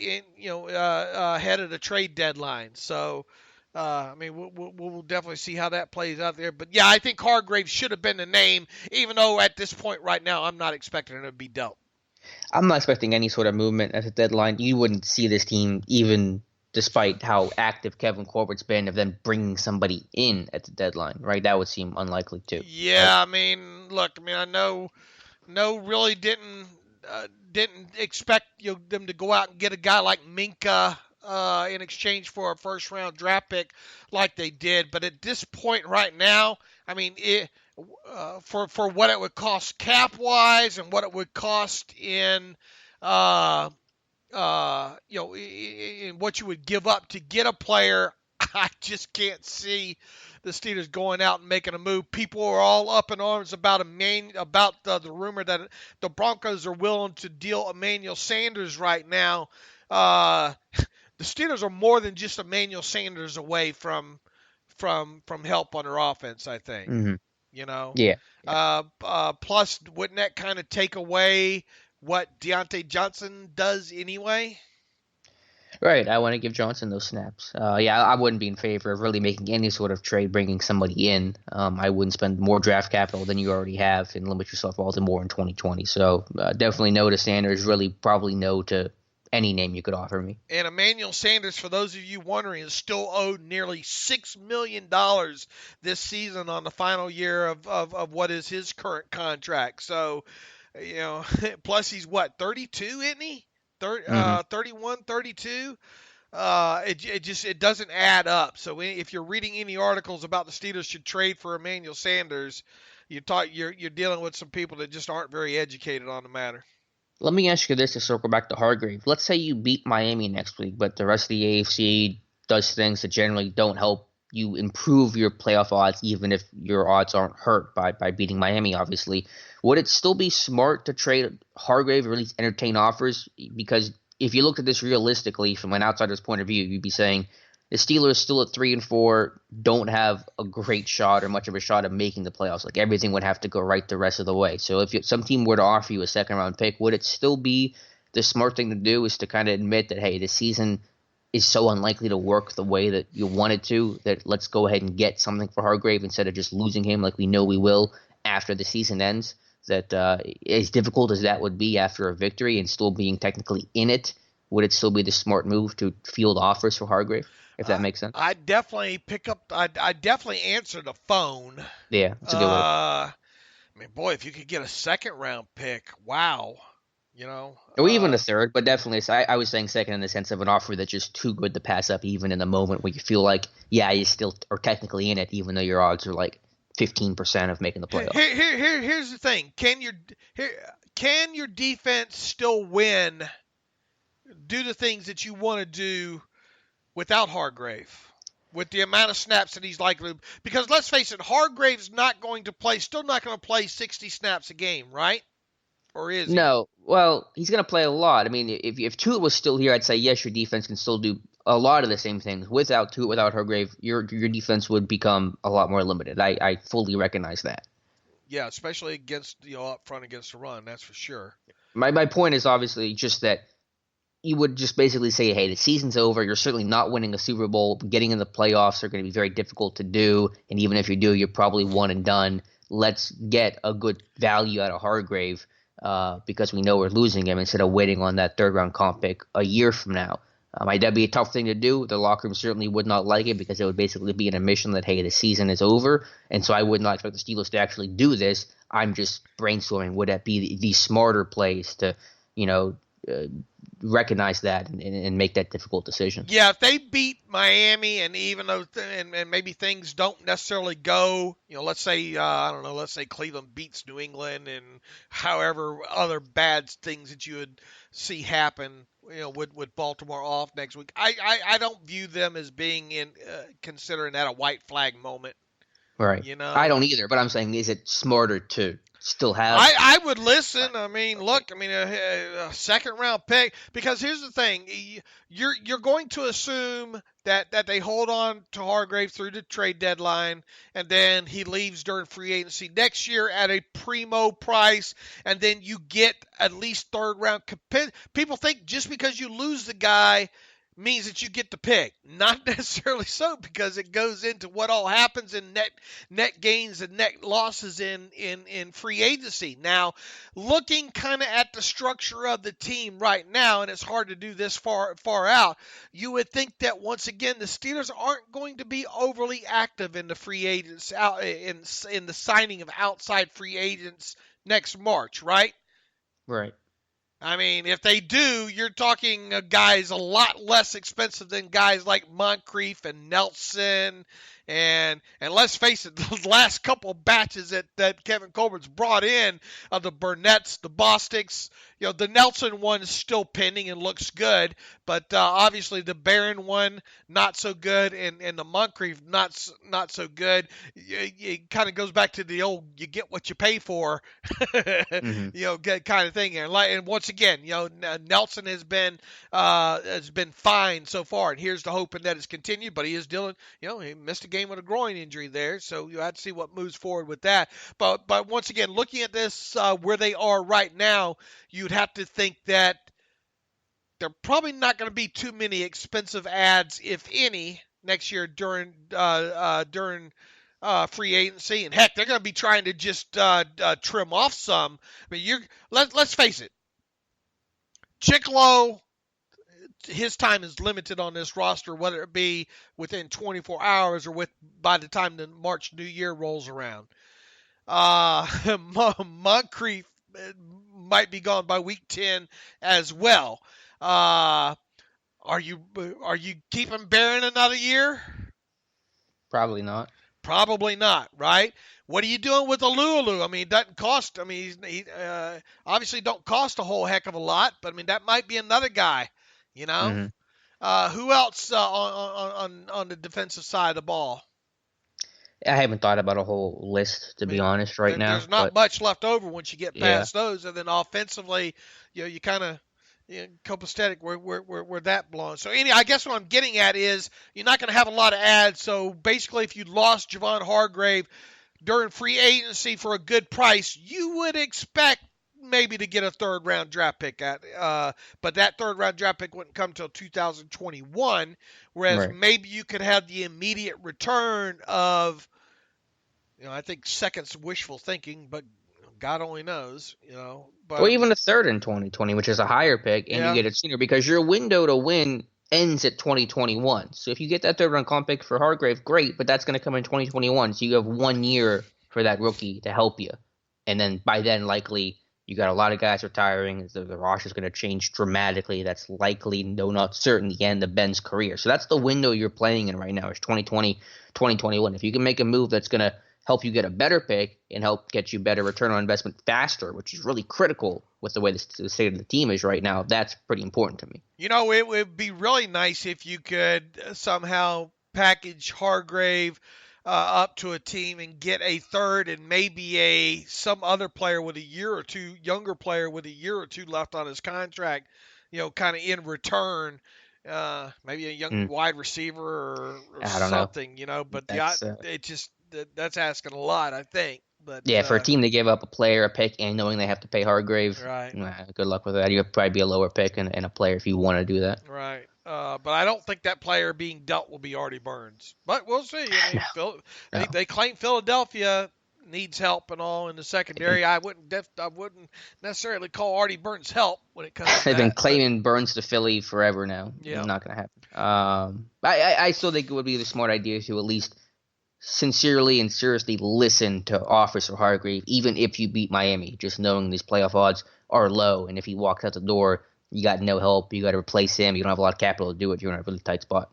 Speaker 3: of the trade deadline. So, I mean, we'll definitely see how that plays out there. But, yeah, I think Hargrave should have been the name, even though at this point right now I'm not expecting it to be dealt.
Speaker 2: I'm not expecting any sort of movement at the deadline. You wouldn't see this team even – despite how active Kevin Colbert's been, of them bringing somebody in at the deadline, right? That would seem unlikely too.
Speaker 3: Yeah, I mean, look, I know really didn't expect them to go out and get a guy like Minka in exchange for a first round draft pick like they did. But at this point right now, I mean, for what it would cost cap wise and what it would cost in in what you would give up to get a player, I just can't see the Steelers going out and making a move. People are all up in arms about the rumor that the Broncos are willing to deal Emmanuel Sanders right now. The Steelers are more than just Emmanuel Sanders away from help on their offense, I think.
Speaker 2: Mm-hmm.
Speaker 3: Yeah. Plus, wouldn't that kind of take away what Deontay Johnson does anyway?
Speaker 2: Right, I want to give Johnson those snaps. I wouldn't be in favor of really making any sort of trade, bringing somebody in. I wouldn't spend more draft capital than you already have and limit yourself all to more in 2020. So definitely no to Sanders, really probably no to any name you could offer me.
Speaker 3: And Emmanuel Sanders, for those of you wondering, is still owed nearly $6 million this season on the final year of what is his current contract. So, plus he's 32, isn't he? 31, 32. It doesn't add up. So if you're reading any articles about the Steelers should trade for Emmanuel Sanders, you're dealing with some people that just aren't very educated on the matter.
Speaker 2: Let me ask you this to circle back to Hargrave. Let's say you beat Miami next week, but the rest of the AFC does things that generally don't help you improve your playoff odds, even if your odds aren't hurt by beating Miami, obviously. Would it still be smart to trade Hargrave or at least entertain offers? Because if you looked at this realistically from an outsider's point of view, you'd be saying the Steelers still at 3-4 don't have a great shot or much of a shot of making the playoffs. Like everything would have to go right the rest of the way. So if some team were to offer you a second round pick, would it still be the smart thing to do is to kind of admit that, hey, this season is so unlikely to work the way that you want it to, that let's go ahead and get something for Hargrave instead of just losing him like we know we will after the season ends? That as difficult as that would be after a victory and still being technically in it, would it still be the smart move to field offers for Hargrave, if that makes sense?
Speaker 3: I definitely I definitely answer the phone.
Speaker 2: Yeah, it's a good one.
Speaker 3: I mean, boy, if you could get a second round pick, wow.
Speaker 2: Or even a third, but definitely, I was saying second in the sense of an offer that's just too good to pass up, even in the moment where you feel like, yeah, you still are technically in it, even though your odds are like 15% of making the playoffs.
Speaker 3: Here's the thing: can your defense still win? Do the things that you want to do without Hargrave, with the amount of snaps that he's likely to, because let's face it, Hargrave's still not going to play 60 snaps a game, right? Or is he?
Speaker 2: No, well, he's going to play a lot. I mean, if Tua was still here, I'd say yes, your defense can still do a lot of the same things. Without Tua, without Hargrave, your defense would become a lot more limited. I fully recognize that.
Speaker 3: Yeah, especially against up front against the run, that's for sure.
Speaker 2: My point is obviously just that you would just basically say, hey, the season's over. You're certainly not winning a Super Bowl. Getting in the playoffs are going to be very difficult to do. And even if you do, you're probably one and done. Let's get a good value out of Hargrave because we know we're losing him instead of waiting on that third-round comp pick a year from now. That'd be a tough thing to do. The locker room certainly would not like it because it would basically be an admission that, hey, the season is over. And so I would not expect the Steelers to actually do this. I'm just brainstorming. Would that be the smarter place to, recognize that and make that difficult decision?
Speaker 3: Yeah, if they beat Miami, and even though and maybe things don't necessarily go, let's say let's say Cleveland beats New England, and however other bad things that you would see happen, with Baltimore off next week, I don't view them as being considering that a white flag moment.
Speaker 2: Right. I don't either, but I'm saying, is it smarter to still have?
Speaker 3: I would listen. I mean, look, a second round pick, because here's the thing: you're going to assume that they hold on to Hargrave through the trade deadline, and then he leaves during free agency next year at a primo price, and then you get at least third round. People think just because you lose the guy means that you get the pick. Not necessarily so, because it goes into what all happens in net gains and net losses in free agency. Now, looking kind of at the structure of the team right now, and it's hard to do this far out, you would think that once again the Steelers aren't going to be overly active in the free agents in the signing of outside free agents next March, right?
Speaker 2: Right.
Speaker 3: I mean, if they do, you're talking guys a lot less expensive than guys like Moncrief and Nelson. And let's face it, the last couple batches that Kevin Colbert's brought in, the Burnett's, the Bostics, the Nelson one is still pending and looks good, but obviously the Barron one not so good, and the Moncrief not so good. It kind of goes back to the old you get what you pay for, kind of thing. And once again, Nelson has been fine so far, and here's the hoping that it's continued. But he is dealing, he missed a game with a groin injury there, so you have to see what moves forward with that. But once again, looking at this where they are right now, you'd have to think that they're probably not going to be too many expensive ads, if any, next year during free agency. And heck, they're going to be trying to just trim off some. I mean, let's face it, Chickillo, his time is limited on this roster, whether it be within 24 hours or by the time the March New Year rolls around. Moncrief might be gone by week 10 as well. Are you keeping Barron another year?
Speaker 2: Probably not.
Speaker 3: Probably not, right? What are you doing with Alulu? I mean, it doesn't cost. I mean, he obviously don't cost a whole heck of a lot, but I mean that might be another guy.
Speaker 2: Mm-hmm.
Speaker 3: Who else on the defensive side of the ball?
Speaker 2: I haven't thought about a whole list, to be honest, right now.
Speaker 3: There's not much left over once you get past those, and then offensively, you kind of copacetic where that belongs. So I guess what I'm getting at is you're not going to have a lot of ads. So basically, if you lost Javon Hargrave during free agency for a good price, you would expect maybe to get a third-round draft pick but that third-round draft pick wouldn't come until 2021, whereas maybe you could have the immediate return of, I think second's wishful thinking, but God only knows, But,
Speaker 2: or even a third in 2020, which is a higher pick, and you get it sooner, because your window to win ends at 2021. So if you get that third-round comp pick for Hargrave, great, but that's going to come in 2021, so you have 1 year for that rookie to help you. And then by then, likely, You got a lot of guys retiring. The roster is going to change dramatically. That's likely, no, not certain, the end of Ben's career. So that's the window you're playing in right now. It's 2020, 2021. If you can make a move that's going to help you get a better pick and help get you better return on investment faster, which is really critical with the way the state of the team is right now, that's pretty important to me.
Speaker 3: It would be really nice if you could somehow package Hargrave up to a team and get a third and maybe some other player with a year or two, younger player with a year or two left on his contract, kind of in return. Maybe a young wide receiver or something, but that's asking a lot, I think. But
Speaker 2: yeah, for a team to give up a player, a pick, and knowing they have to pay Hargrave,
Speaker 3: right.
Speaker 2: Good luck with that. You'll probably be a lower pick and a player if you want to do that.
Speaker 3: Right. But I don't think that player being dealt will be Artie Burns. But we'll see. They claim Philadelphia needs help and all in the secondary. I wouldn't necessarily call Artie Burns help when it comes to
Speaker 2: They've been claiming Burns to Philly forever now.
Speaker 3: Yeah.
Speaker 2: It's not going to happen. I still think it would be the smart idea to at least sincerely and seriously listen to offers for Hargrave, even if you beat Miami, just knowing these playoff odds are low. And if he walks out the door, you got no help. You got to replace him. You don't have a lot of capital to do it. You're in a really tight spot.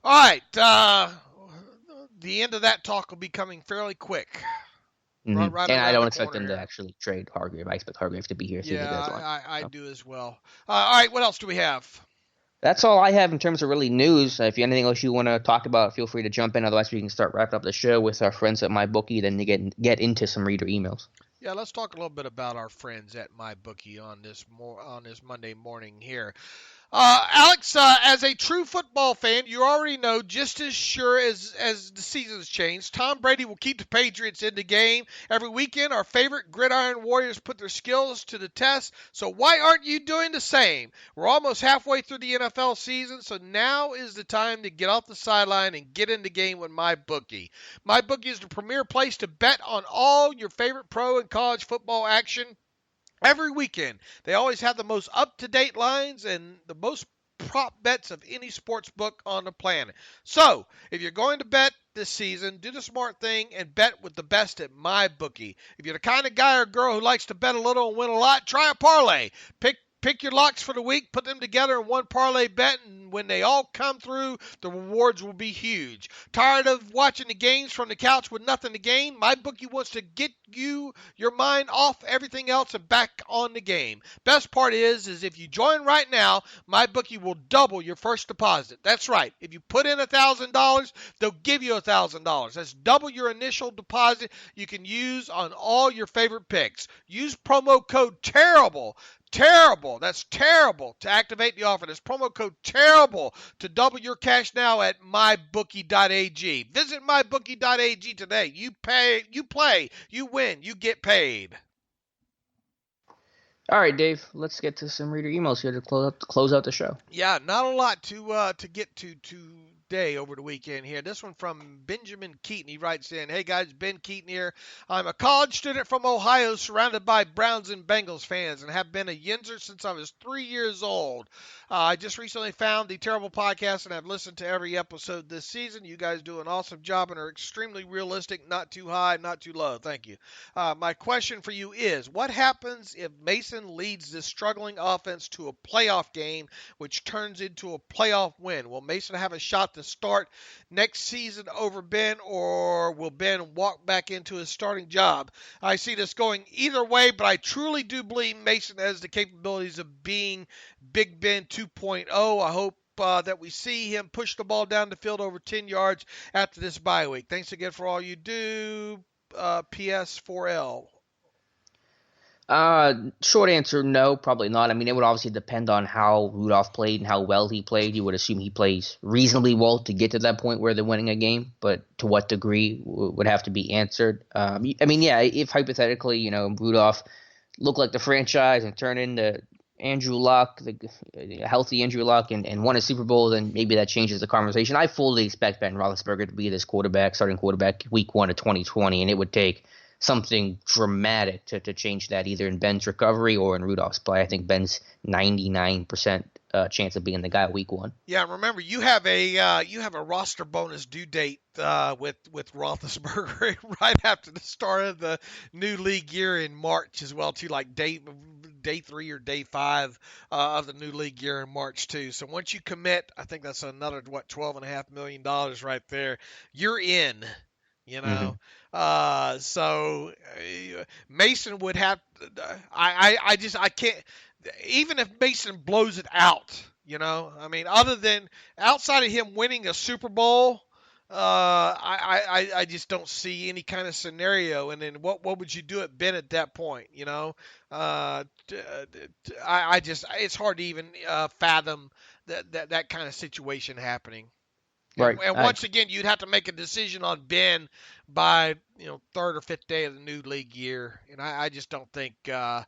Speaker 3: All right. The end of that talk will be coming fairly quick.
Speaker 2: Mm-hmm. Right and I don't expect them to actually trade Hargrave. I expect Hargrave to be here.
Speaker 3: Yeah, I do as well. All right. What else do we have?
Speaker 2: That's all I have in terms of really news. If you have anything else you want to talk about, feel free to jump in. Otherwise, we can start wrapping up the show with our friends at MyBookie, then to get into some reader emails.
Speaker 3: Yeah, let's talk a little bit about our friends at MyBookie on this Monday morning here. Alex, as a true football fan, you already know, just as sure as the season's changed, Tom Brady will keep the Patriots in the game. Every weekend, our favorite gridiron warriors put their skills to the test, so why aren't you doing the same? We're almost halfway through the NFL season, so now is the time to get off the sideline and get in the game with MyBookie. MyBookie is the premier place to bet on all your favorite pro and college football action. Every weekend, they always have the most up-to-date lines and the most prop bets of any sports book on the planet. So, if you're going to bet this season, do the smart thing and bet with the best at MyBookie. If you're the kind of guy or girl who likes to bet a little and win a lot, try a parlay. Pick your locks for the week, put them together in one parlay bet, and when they all come through, the rewards will be huge. Tired of watching the games from the couch with nothing to gain? MyBookie wants to get your mind off everything else and back on the game. Best part is if you join right now, MyBookie will double your first deposit. That's right. If you put in $1,000, they'll give you $1,000. That's double your initial deposit you can use on all your favorite picks. Use promo code TERRIBLE. Terrible. That's terrible to activate the offer. That's promo code TERRIBLE to double your cash now at mybookie.ag. Visit mybookie.ag today. You play, you win, you get paid.
Speaker 2: All right, Dave, let's get to some reader emails here to close out the show.
Speaker 3: Yeah, not a lot to get to today over the weekend here. This one from Benjamin Keaton. He writes in, "Hey guys, Ben Keaton here. I'm a college student from Ohio surrounded by Browns and Bengals fans and have been a Yinzer since I was 3 years old. I just recently found the Terrible Podcast and I've listened to every episode this season. You guys do an awesome job and are extremely realistic, not too high, not too low. Thank you. My question for you is, what happens if Mason leads this struggling offense to a playoff game, which turns into a playoff win? Will Mason have a shot to start next season over Ben, or will Ben walk back into his starting job? I see this going either way, but I truly do believe Mason has the capabilities of being Big Ben 2.0. I hope that we see him push the ball down the field over 10 yards after this bye week. Thanks again for all you do. PS4L.
Speaker 2: Short answer, no, probably not. I mean, it would obviously depend on how Rudolph played and how well he played. You would assume he plays reasonably well to get to that point where they're winning a game, but to what degree would have to be answered. I mean, yeah, if hypothetically, Rudolph looked like the franchise and turned into Andrew Luck, the healthy Andrew Luck, and won a Super Bowl, then maybe that changes the conversation. I fully expect Ben Roethlisberger to be this starting quarterback week 1 of 2020, and it would take something dramatic to change that, either in Ben's recovery or in Rudolph's play. I think Ben's 99% chance of being the guy week 1.
Speaker 3: Yeah, remember you have a roster bonus due date with Roethlisberger right after the start of the new league year in March as well too, like day 3 or day 5 of the new league year in March too. So once you commit, I think that's another $12.5 million right there. You're in. You know, so Mason would have. I can't. Even if Mason blows it out, you know, I mean, other than outside of him winning a Super Bowl, I just don't see any kind of scenario. And then what would you do at Ben at that point? You know, it's hard to even fathom that kind of situation happening.
Speaker 2: Right.
Speaker 3: And once again, you'd have to make a decision on Ben by, third or fifth day of the new league year. And I just don't think, they're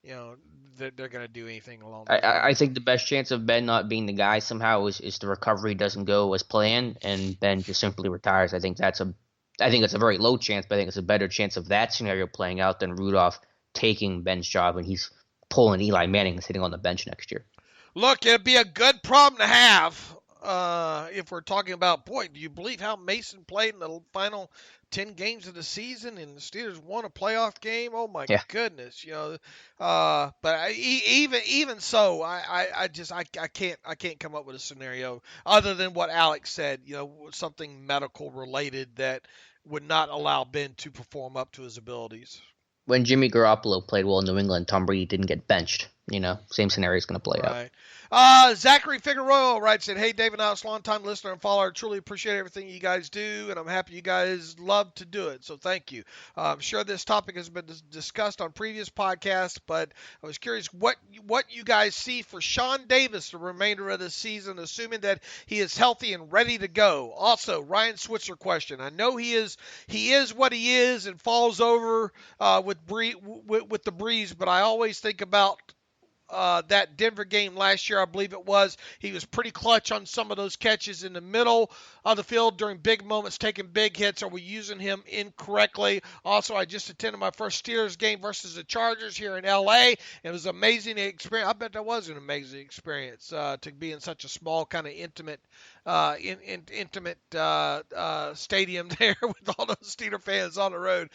Speaker 3: going to do anything along those lines.
Speaker 2: I think the best chance of Ben not being the guy somehow is the recovery doesn't go as planned and Ben just simply retires. I think it's a very low chance, but I think it's a better chance of that scenario playing out than Rudolph taking Ben's job and he's pulling Eli Manning and sitting on the bench next year.
Speaker 3: Look, it'd be a good problem to have. If we're talking about, boy, do you believe how Mason played in the final 10 games of the season and the Steelers won a playoff game? Oh my goodness, but even so, I can't come up with a scenario other than what Alex said, something medical related that would not allow Ben to perform up to his abilities.
Speaker 2: When Jimmy Garoppolo played well in New England, Tom Brady didn't get benched. Same scenario is going to play out.
Speaker 3: Zachary Figueroa writes in, hey, David Alex, long-time listener and follower. I truly appreciate everything you guys do, and I'm happy you guys love to do it, so thank you. I'm sure this topic has been discussed on previous podcasts, but I was curious what you guys see for Sean Davis the remainder of the season, assuming that he is healthy and ready to go. Also, Ryan Switzer question. I know he is what he is and falls over with the breeze, but I always think about that Denver game last year, I believe it was. He was pretty clutch on some of those catches in the middle of the field during big moments, taking big hits. Are we using him incorrectly? Also, I just attended my first Steelers game versus the Chargers here in L.A. It was an amazing experience. I bet that was an amazing experience to be in such a small, kind of intimate stadium there with all those Steeler fans on the road.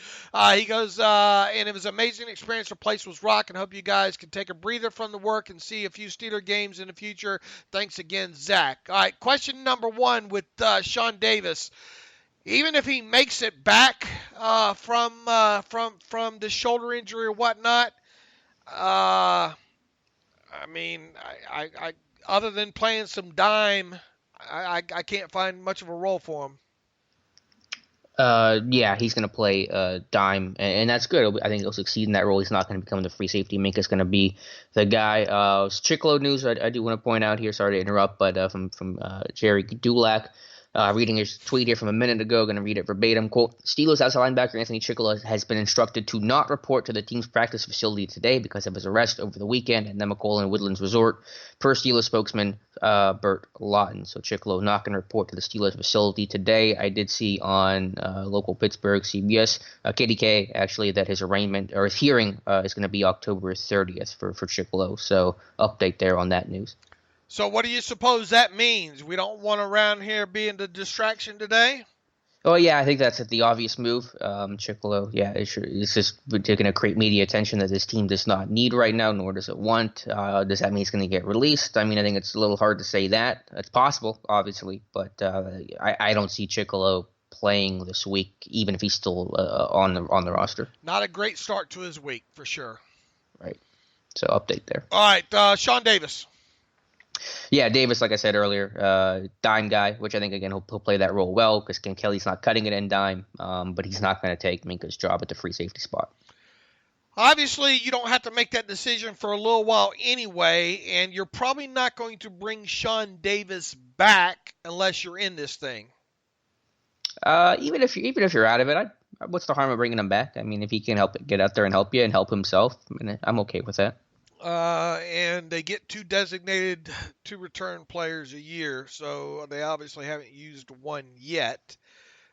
Speaker 3: He goes, and it was an amazing experience. The place was rocking. Hope you guys can take a breather from the work and see a few Steeler games in the future. Thanks again, Zach. All right, question number 1 with Sean Davis. Even if he makes it back from the shoulder injury or whatnot, I other than playing some dime, I can't find much of a role for him.
Speaker 2: Yeah, he's going to play dime, and that's good. I think he'll succeed in that role. He's not going to become the free safety. Minka's going to be the guy. Chickillo news, I do want to point out here, sorry to interrupt, but from Jerry Dulac, reading his tweet here from a minute ago, going to read it verbatim. Quote, Steelers outside linebacker Anthony Chickillo has been instructed to not report to the team's practice facility today because of his arrest over the weekend at Nemacolin and Woodlands Resort, per Steelers spokesman Bert Lawton. So Chickillo not going to report to the Steelers facility today. I did see on local Pittsburgh CBS, KDK, actually, that his arraignment or his hearing is going to be October 30th for Chickillo. So update there on that news.
Speaker 3: So what do you suppose that means? We don't want around here being the distraction today?
Speaker 2: Oh, yeah, I think that's the obvious move. Chickillo, yeah, it's just going to create media attention that this team does not need right now, nor does it want. Does that mean he's going to get released? I mean, I think it's a little hard to say that. It's possible, obviously, but I don't see Chickillo playing this week, even if he's still on the roster.
Speaker 3: Not a great start to his week, for sure.
Speaker 2: Right. So update there.
Speaker 3: All right, Sean Davis.
Speaker 2: Yeah, Davis, like I said earlier, dime guy, which I think, again, he'll play that role well because Ken Kelly's not cutting it in dime, but he's not going to take Minka's job at the free safety spot.
Speaker 3: Obviously, you don't have to make that decision for a little while anyway, and you're probably not going to bring Sean Davis back unless you're in this thing.
Speaker 2: Even if you're out of it, what's the harm of bringing him back? I mean, if he can get out there and help you and help himself, I mean, I'm okay with that.
Speaker 3: And they get 2 designated to return players a year, so they obviously haven't used one yet.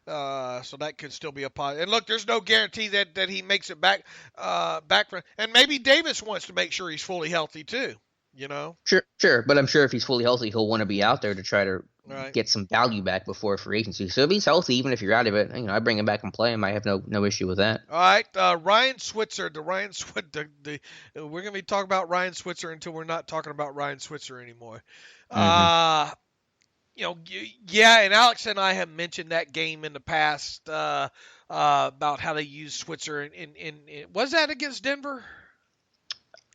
Speaker 3: So that could still be a positive. And look, there's no guarantee that he makes it back from. And maybe Davis wants to make sure he's fully healthy too. you know?
Speaker 2: Sure. But I'm sure if he's fully healthy, he'll want to be out there to try to
Speaker 3: Right.
Speaker 2: get some value back before free agency. So if he's healthy, even if you're out of it, I bring him back and play him. I have no issue with that.
Speaker 3: All right, Ryan Switzer, we're going to be talking about Ryan Switzer until we're not talking about Ryan Switzer anymore.
Speaker 2: Mm-hmm.
Speaker 3: Yeah, and Alex and I have mentioned that game in the past about how they used Switzer in was that against Denver?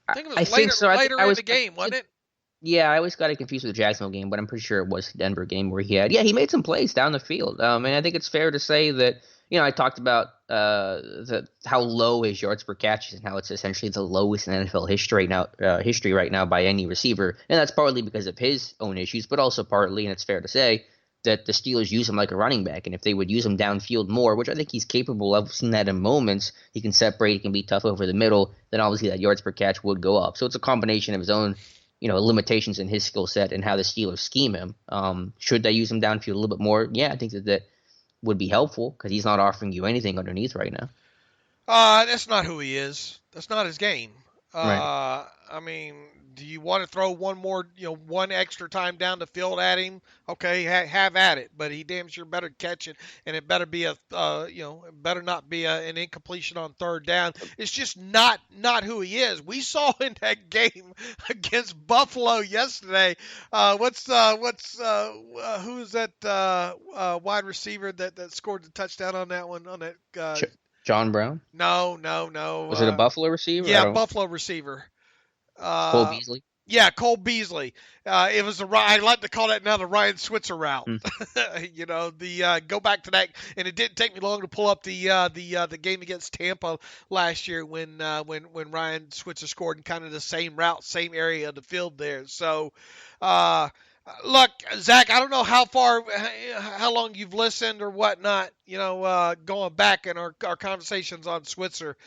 Speaker 3: I think it was
Speaker 2: I think so.
Speaker 3: later in the game, wasn't it?
Speaker 2: Yeah, I always got it confused with the Jacksonville game, but I'm pretty sure it was the Denver game where he made some plays down the field. And I think it's fair to say that, I talked about how low his yards per catch is and how it's essentially the lowest in NFL history right now by any receiver, and that's partly because of his own issues, but also partly, and it's fair to say, that the Steelers use him like a running back, and if they would use him downfield more, which I think he's capable of, seen that in moments, he can separate, he can be tough over the middle, then obviously that yards per catch would go up. So it's a combination of his own limitations in his skill set and how the Steelers scheme him. Should they use him downfield a little bit more? Yeah, I think that would be helpful because he's not offering you anything underneath right now.
Speaker 3: That's not who he is. That's not his game.
Speaker 2: Right.
Speaker 3: I mean, do you want to throw one extra time down the field at him? Okay, have at it. But he damn sure better catch it, and it better be it better not be an incompletion on third down. It's just not who he is. We saw in that game against Buffalo yesterday. Who's that wide receiver that scored the touchdown on that one on that?
Speaker 2: John Brown?
Speaker 3: No.
Speaker 2: Was it a Buffalo receiver?
Speaker 3: Yeah, Buffalo receiver.
Speaker 2: Cole Beasley?
Speaker 3: Yeah, Cole Beasley. It was I like to call that now the Ryan Switzer route. Go back to that, and it didn't take me long to pull up the game against Tampa last year when Ryan Switzer scored in kind of the same route, same area of the field there. So, look, Zach, I don't know how long you've listened or whatnot, going back in our conversations on Switzer.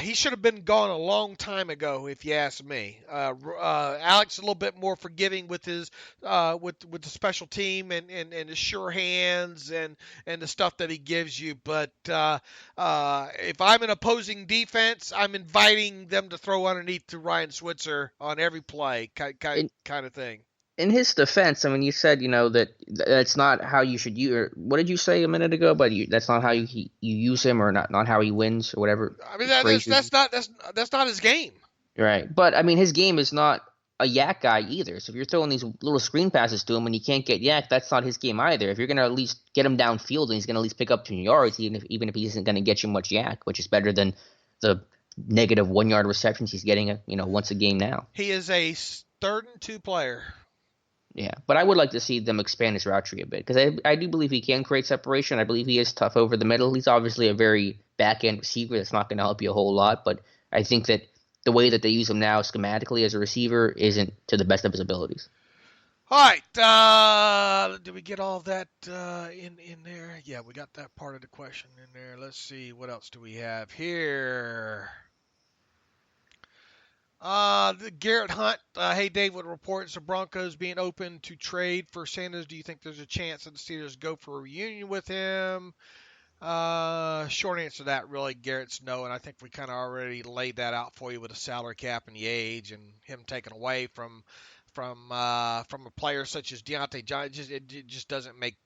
Speaker 3: He should have been gone a long time ago, if you ask me. Alex is a little bit more forgiving with his with the special team and his sure hands and the stuff that he gives you. But if I'm an opposing defense, I'm inviting them to throw underneath to Ryan Switzer on every play, kind of thing.
Speaker 2: In his defense, you said, that that's not how you should use. What did you say a minute ago? But that's not how you use him, or not how he wins, or whatever.
Speaker 3: I mean, that's not his game.
Speaker 2: Right, but his game is not a yak guy either. So if you're throwing these little screen passes to him and he can't get yak, that's not his game either. If you're going to at least get him downfield and he's going to at least pick up 2 yards, even if he isn't going to get you much yak, which is better than the negative 1 yard receptions he's getting, once a game now.
Speaker 3: He is a 3rd and 2 player.
Speaker 2: Yeah, but I would like to see them expand his route tree a bit because I do believe he can create separation. I believe he is tough over the middle. He's obviously a very back-end receiver that's not going to help you a whole lot, but I think that the way that they use him now schematically as a receiver isn't to the best of his abilities.
Speaker 3: All right, did we get all of that in there? Yeah, we got that part of the question in there. Let's see, what else do we have here? Garrett Hunt, hey David, reports the Broncos being open to trade for Sanders. Do you think there's a chance that the Steelers go for a reunion with him? Short answer to that, really, Garrett's no, and I think we kind of already laid that out for you with the salary cap and the age and him taken away from a player such as Deontay Johnson. It just doesn't make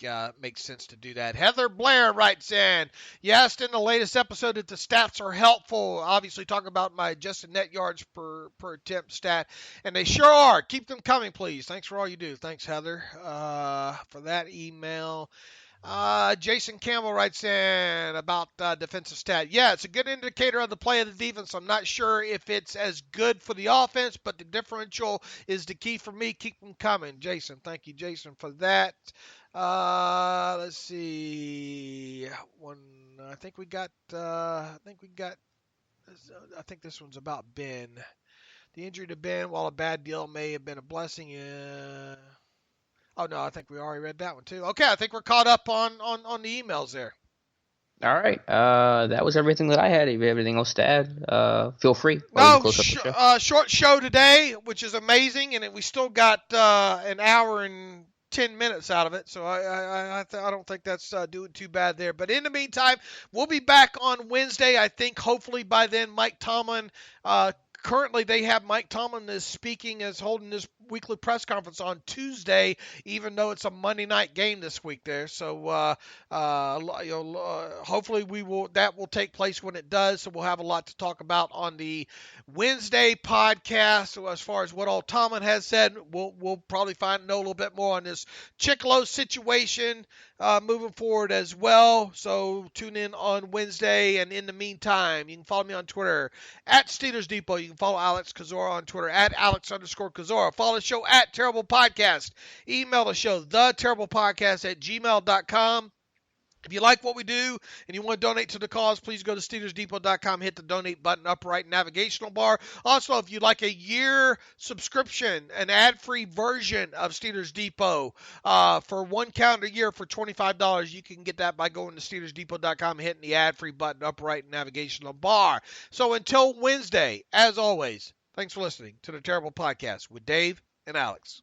Speaker 3: sense to do that. Heather Blair writes in, you asked in the latest episode if the stats are helpful. Obviously talking about my adjusted net yards per attempt stat, and they sure are. Keep them coming, please. Thanks for all you do. Thanks, Heather, for that email. Jason Campbell writes in about defensive stat. Yeah, it's a good indicator of the play of the defense. I'm not sure if it's as good for the offense, but the differential is the key for me. Keep them coming, Jason. Thank you, Jason, for that. Let's see. I think this one's about Ben. The injury to Ben, while a bad deal, may have been a blessing. Oh, no, I think we already read that one, too. Okay, I think we're caught up on the emails there.
Speaker 2: All right. That was everything that I had. If you have anything else to add, feel free.
Speaker 3: Short show today, which is amazing, and we still got an hour and 10 minutes out of it, so I don't think that's doing too bad there. But in the meantime, we'll be back on Wednesday. I think hopefully by then Mike Tomlin Currently, they have Mike Tomlin is speaking, as holding this weekly press conference on Tuesday, even though it's a Monday night game this week there. So hopefully that will take place when it does. So we'll have a lot to talk about on the Wednesday podcast. So as far as what all Tomlin has said, we'll probably know a little bit more on this Chickillo situation moving forward as well. So tune in on Wednesday. And in the meantime, you can follow me on Twitter at Steelers Depot. You can follow Alex Kozora on Twitter at Alex_Kozora. Follow the show at Terrible Podcast. Email the show, theterriblepodcast@gmail.com. If you like what we do and you want to donate to the cause, please go to SteelersDepot.com, hit the donate button up right navigational bar. Also, if you'd like a year subscription, an ad-free version of Steelers Depot for 1 calendar year for $25, you can get that by going to SteelersDepot.com, hitting the ad-free button up right navigational bar. So until Wednesday, as always, thanks for listening to the Terrible Podcast with Dave and Alex.